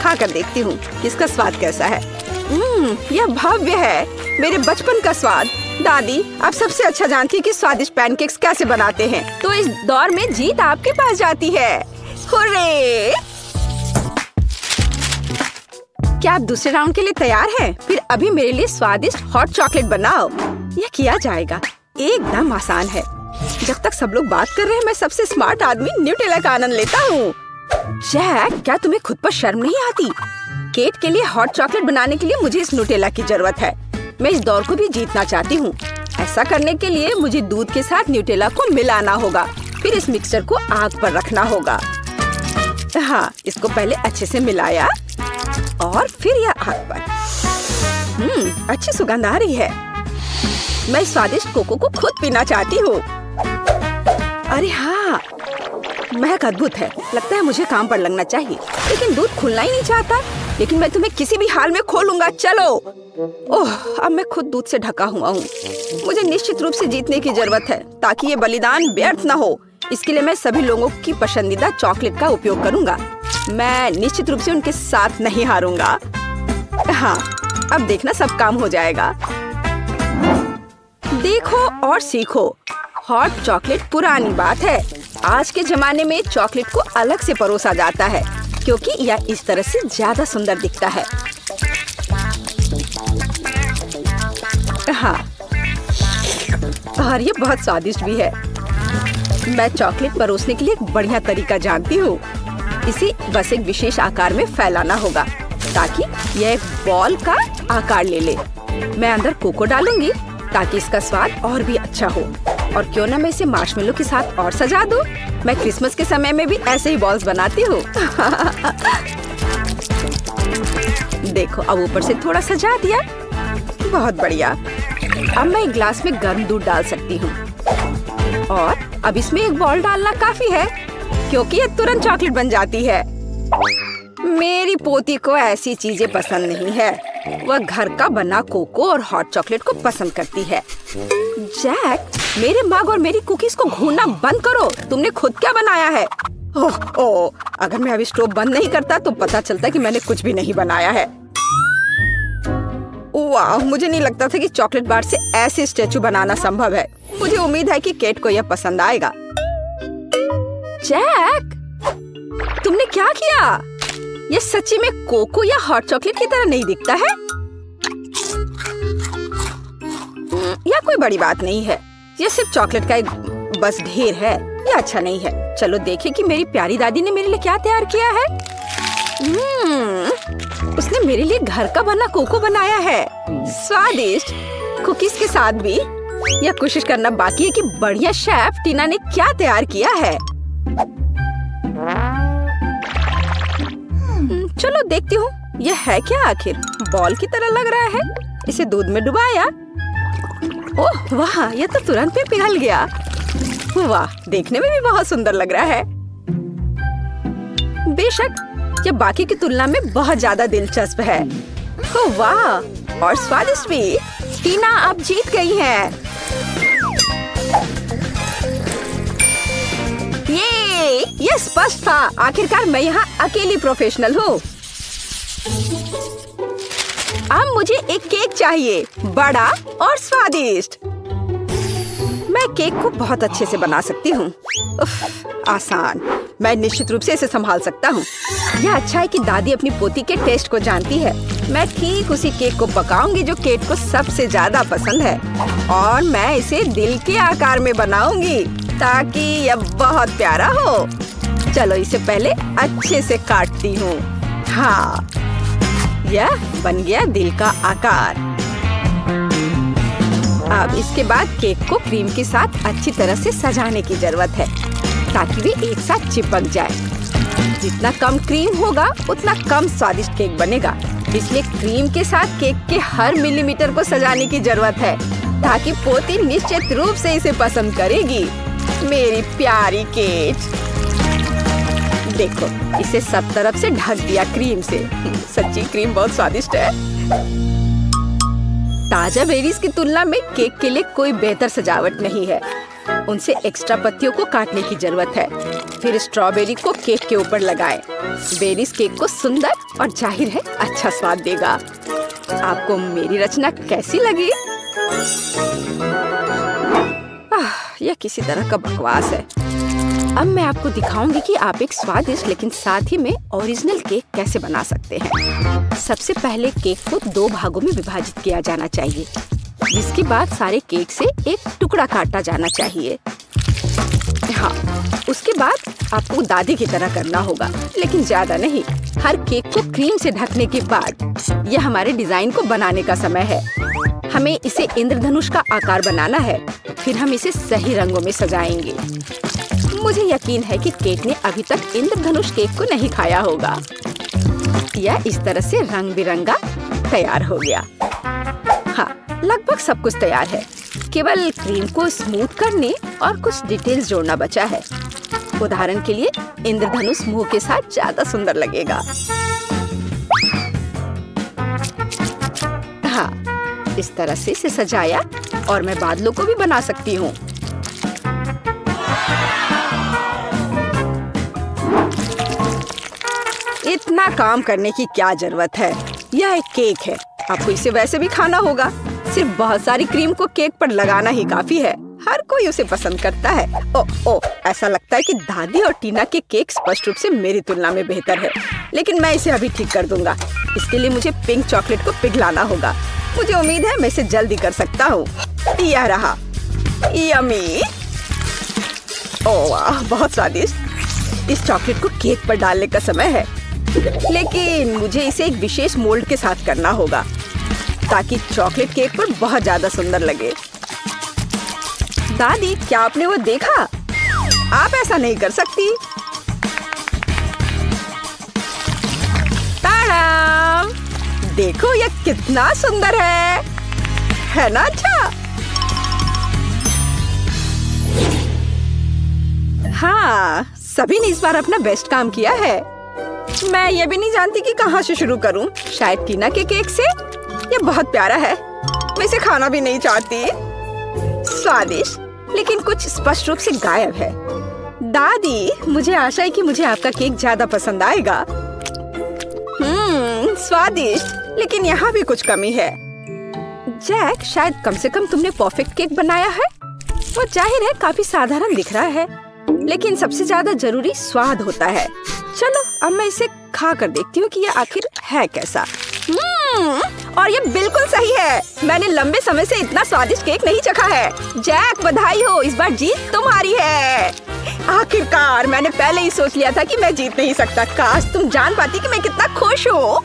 खा कर देखती हूँ इसका स्वाद कैसा है। यह भव्य है, मेरे बचपन का स्वाद। दादी, आप सबसे अच्छा जानती हैं कि स्वादिष्ट पैनकेक्स कैसे बनाते हैं। तो इस दौर में जीत आपके पास जाती है। हुर्रे! क्या आप दूसरे राउंड के लिए तैयार हैं? फिर अभी मेरे लिए स्वादिष्ट हॉट चॉकलेट बनाओ। यह किया जाएगा, एकदम आसान है। जब तक सब लोग बात कर रहे हैं, मैं सबसे स्मार्ट आदमी न्यूटेला का आनंद लेता हूँ। जैक, क्या तुम्हें खुद पर शर्म नहीं आती? केट के लिए हॉट चॉकलेट बनाने के लिए मुझे इस न्यूटेला की जरूरत है। मैं इस दौर को भी जीतना चाहती हूँ। ऐसा करने के लिए मुझे दूध के साथ न्यूटेला को मिलाना होगा। फिर इस मिक्सचर को आग पर रखना होगा। हाँ, इसको पहले अच्छे से मिलाया और फिर यह आग पर। अच्छी सुगंध आ रही है। मैं स्वादिष्ट कोको को खुद पीना चाहती हूँ। अरे हाँ, महक अद्भुत है। लगता है मुझे काम पर लगना चाहिए, लेकिन दूध खुलना ही नहीं चाहता। लेकिन मैं तुम्हें किसी भी हाल में खोलूंगा। चलो। ओह, अब मैं खुद दूध से ढका हुआ हूँ। मुझे निश्चित रूप से जीतने की जरूरत है ताकि ये बलिदान व्यर्थ न हो। इसके लिए मैं सभी लोगों की पसंदीदा चॉकलेट का उपयोग करूंगा। मैं निश्चित रूप से उनके साथ नहीं हारूंगा। हाँ, अब देखना सब काम हो जाएगा। देखो और सीखो। हॉट चॉकलेट पुरानी बात है। आज के जमाने में चॉकलेट को अलग से परोसा जाता है क्योंकि यह इस तरह से ज्यादा सुंदर दिखता है। हाँ, और ये बहुत स्वादिष्ट भी है। मैं चॉकलेट परोसने के लिए एक बढ़िया तरीका जानती हूँ। इसे बस एक विशेष आकार में फैलाना होगा। ताकि यह एक बॉल का आकार ले ले। मैं अंदर कोको डालूंगी ताकि इसका स्वाद और भी अच्छा हो। और क्यों ना मैं इसे मार्शमेलो के साथ और सजा दूं। मैं क्रिसमस के समय में भी ऐसे ही बॉल्स बनाती हूँ। देखो, अब ऊपर से थोड़ा सजा दिया। बहुत बढ़िया। अब मैं एक ग्लास में गर्म दूध डाल सकती हूँ और अब इसमें एक बॉल डालना काफी है क्योंकि ये तुरंत चॉकलेट बन जाती है। मेरी पोती को ऐसी चीजें पसंद नहीं है। वह घर का बना कोको और हॉट चॉकलेट को पसंद करती है। जैक, मेरे मग और मेरी कुकीज को घूरना बंद करो। तुमने खुद क्या बनाया है? ओह, अगर मैं अभी स्टोव बंद नहीं करता तो पता चलता कि मैंने कुछ भी नहीं बनाया है। वाह, मुझे नहीं लगता था कि चॉकलेट बार से ऐसे स्टैचू बनाना संभव है। मुझे उम्मीद है कि केट को यह पसंद आएगा। जैक, तुमने क्या किया? ये सच्ची में कोको या हॉट चॉकलेट की तरह नहीं दिखता है। यह कोई बड़ी बात नहीं है। यह सिर्फ चॉकलेट का एक बस ढेर है। यह अच्छा नहीं है। चलो देखें कि मेरी प्यारी दादी ने मेरे लिए क्या तैयार किया है। उसने मेरे लिए घर का बना कोको बनाया है। स्वादिष्ट। कुकीज के साथ भी। यह कोशिश करना बाकी है कि बढ़िया शेफ टीना ने क्या तैयार किया है। चलो देखती हूँ यह है क्या आखिर। बॉल की तरह लग रहा है। इसे दूध में डुबाया। ओह वाह, यह तो तुरंत में पिघल गया। वाह, देखने में भी बहुत सुंदर लग रहा है। बेशक यह बाकी की तुलना में बहुत ज्यादा दिलचस्प है। ओह वाह, और स्वादिष्ट भी। टीना अब जीत गई है। ये स्पष्ट था। आखिरकार मैं यहाँ अकेली प्रोफेशनल हूँ। अब मुझे एक केक चाहिए, बड़ा और स्वादिष्ट। मैं केक को बहुत अच्छे से बना सकती हूँ। आसान। मैं निश्चित रूप से इसे संभाल सकता हूँ। यह अच्छा है कि दादी अपनी पोती के टेस्ट को जानती है। मैं ठीक उसी केक को पकाऊंगी जो केट को सबसे ज्यादा पसंद है और मैं इसे दिल के आकार में बनाऊंगी ताकि यह बहुत प्यारा हो। चलो इसे पहले अच्छे से काटती हूँ। हाँ, यह बन गया दिल का आकार। अब इसके बाद केक को क्रीम के साथ अच्छी तरह से सजाने की जरूरत है ताकि वे एक साथ चिपक जाए। जितना कम क्रीम होगा उतना कम स्वादिष्ट केक बनेगा। इसलिए क्रीम के साथ केक के हर मिलीमीटर को सजाने की जरूरत है ताकि पोती निश्चित रूप से इसे पसंद करेगी। मेरी प्यारी केट, देखो इसे सब तरफ से ढक दिया क्रीम से। सच्ची क्रीम बहुत स्वादिष्ट है। ताजा बेरीज की तुलना में केक के लिए कोई बेहतर सजावट नहीं है। उनसे एक्स्ट्रा पत्तियों को काटने की जरूरत है। फिर स्ट्रॉबेरी को केक के ऊपर लगाएं। बेरीज केक को सुंदर और जाहिर है अच्छा स्वाद देगा। आपको मेरी रचना कैसी लगी? यह किसी तरह का बकवास है। अब मैं आपको दिखाऊंगी कि आप एक स्वादिष्ट लेकिन साथ ही में ओरिजिनल केक कैसे बना सकते हैं। सबसे पहले केक को 2 भागों में विभाजित किया जाना चाहिए, जिसके बाद सारे केक से एक टुकड़ा काटा जाना चाहिए। हाँ, उसके बाद आपको दादी की तरह करना होगा, लेकिन ज्यादा नहीं। हर केक को क्रीम से ढकने के बाद यह हमारे डिजाइन को बनाने का समय है। हमें इसे इंद्रधनुष का आकार बनाना है। फिर हम इसे सही रंगों में सजाएंगे। मुझे यकीन है कि केट ने अभी तक इंद्रधनुष केक को नहीं खाया होगा। यह इस तरह से रंग बिरंगा तैयार हो गया। हाँ, लगभग सब कुछ तैयार है। केवल क्रीम को स्मूथ करने और कुछ डिटेल्स जोड़ना बचा है। उदाहरण के लिए इंद्रधनुष मुंह के साथ ज्यादा सुंदर लगेगा। हाँ, इस तरह से इसे सजाया और मैं बादलों को भी बना सकती हूँ। इतना काम करने की क्या जरूरत है? यह एक केक है, आपको इसे वैसे भी खाना होगा। सिर्फ बहुत सारी क्रीम को केक पर लगाना ही काफी है। हर कोई उसे पसंद करता है। ओह, ऐसा लगता है कि दादी और टीना के केक स्पष्ट रूप से मेरी तुलना में बेहतर है, लेकिन मैं इसे अभी ठीक कर दूंगा। इसके लिए मुझे पिंक चॉकलेट को पिघलाना होगा। मुझे उम्मीद है मैं इसे जल्दी कर सकता हूँ। यह रहा, यम्मी। ओह वाह, बहुत स्वादिष्ट। इस चॉकलेट को केक पर डालने का समय है। लेकिन मुझे इसे एक विशेष मोल्ड के साथ करना होगा ताकि चॉकलेट केक पर बहुत ज्यादा सुंदर लगे। दादी, क्या आपने वो देखा? आप ऐसा नहीं कर सकती। ताड़ाम! देखो ये कितना सुंदर है ना? अच्छा, हाँ, सभी ने इस बार अपना बेस्ट काम किया है। मैं ये भी नहीं जानती कि कहाँ से शुरू करूं। शायद टीना के केक से। ये बहुत प्यारा है, मैं इसे खाना भी नहीं चाहती। स्वादिष्ट, लेकिन कुछ स्पष्ट रूप से गायब है। दादी, मुझे आशा है कि मुझे आपका केक ज्यादा पसंद आएगा। स्वादिष्ट, लेकिन यहाँ भी कुछ कमी है। जैक, शायद कम से कम तुमने परफेक्ट केक बनाया है। वो जाहिर है काफी साधारण दिख रहा है, लेकिन सबसे ज्यादा जरूरी स्वाद होता है। चलो अब मैं इसे खा कर देखती हूँ कि ये आखिर है कैसा। और ये बिल्कुल सही है। मैंने लंबे समय से इतना स्वादिष्ट केक नहीं चखा है। जैक, बधाई हो, इस बार जीत तुम्हारी है। आखिरकार, मैंने पहले ही सोच लिया था कि मैं जीत नहीं सकता। काश तुम जान पाती कि मैं कितना खुश हूँ।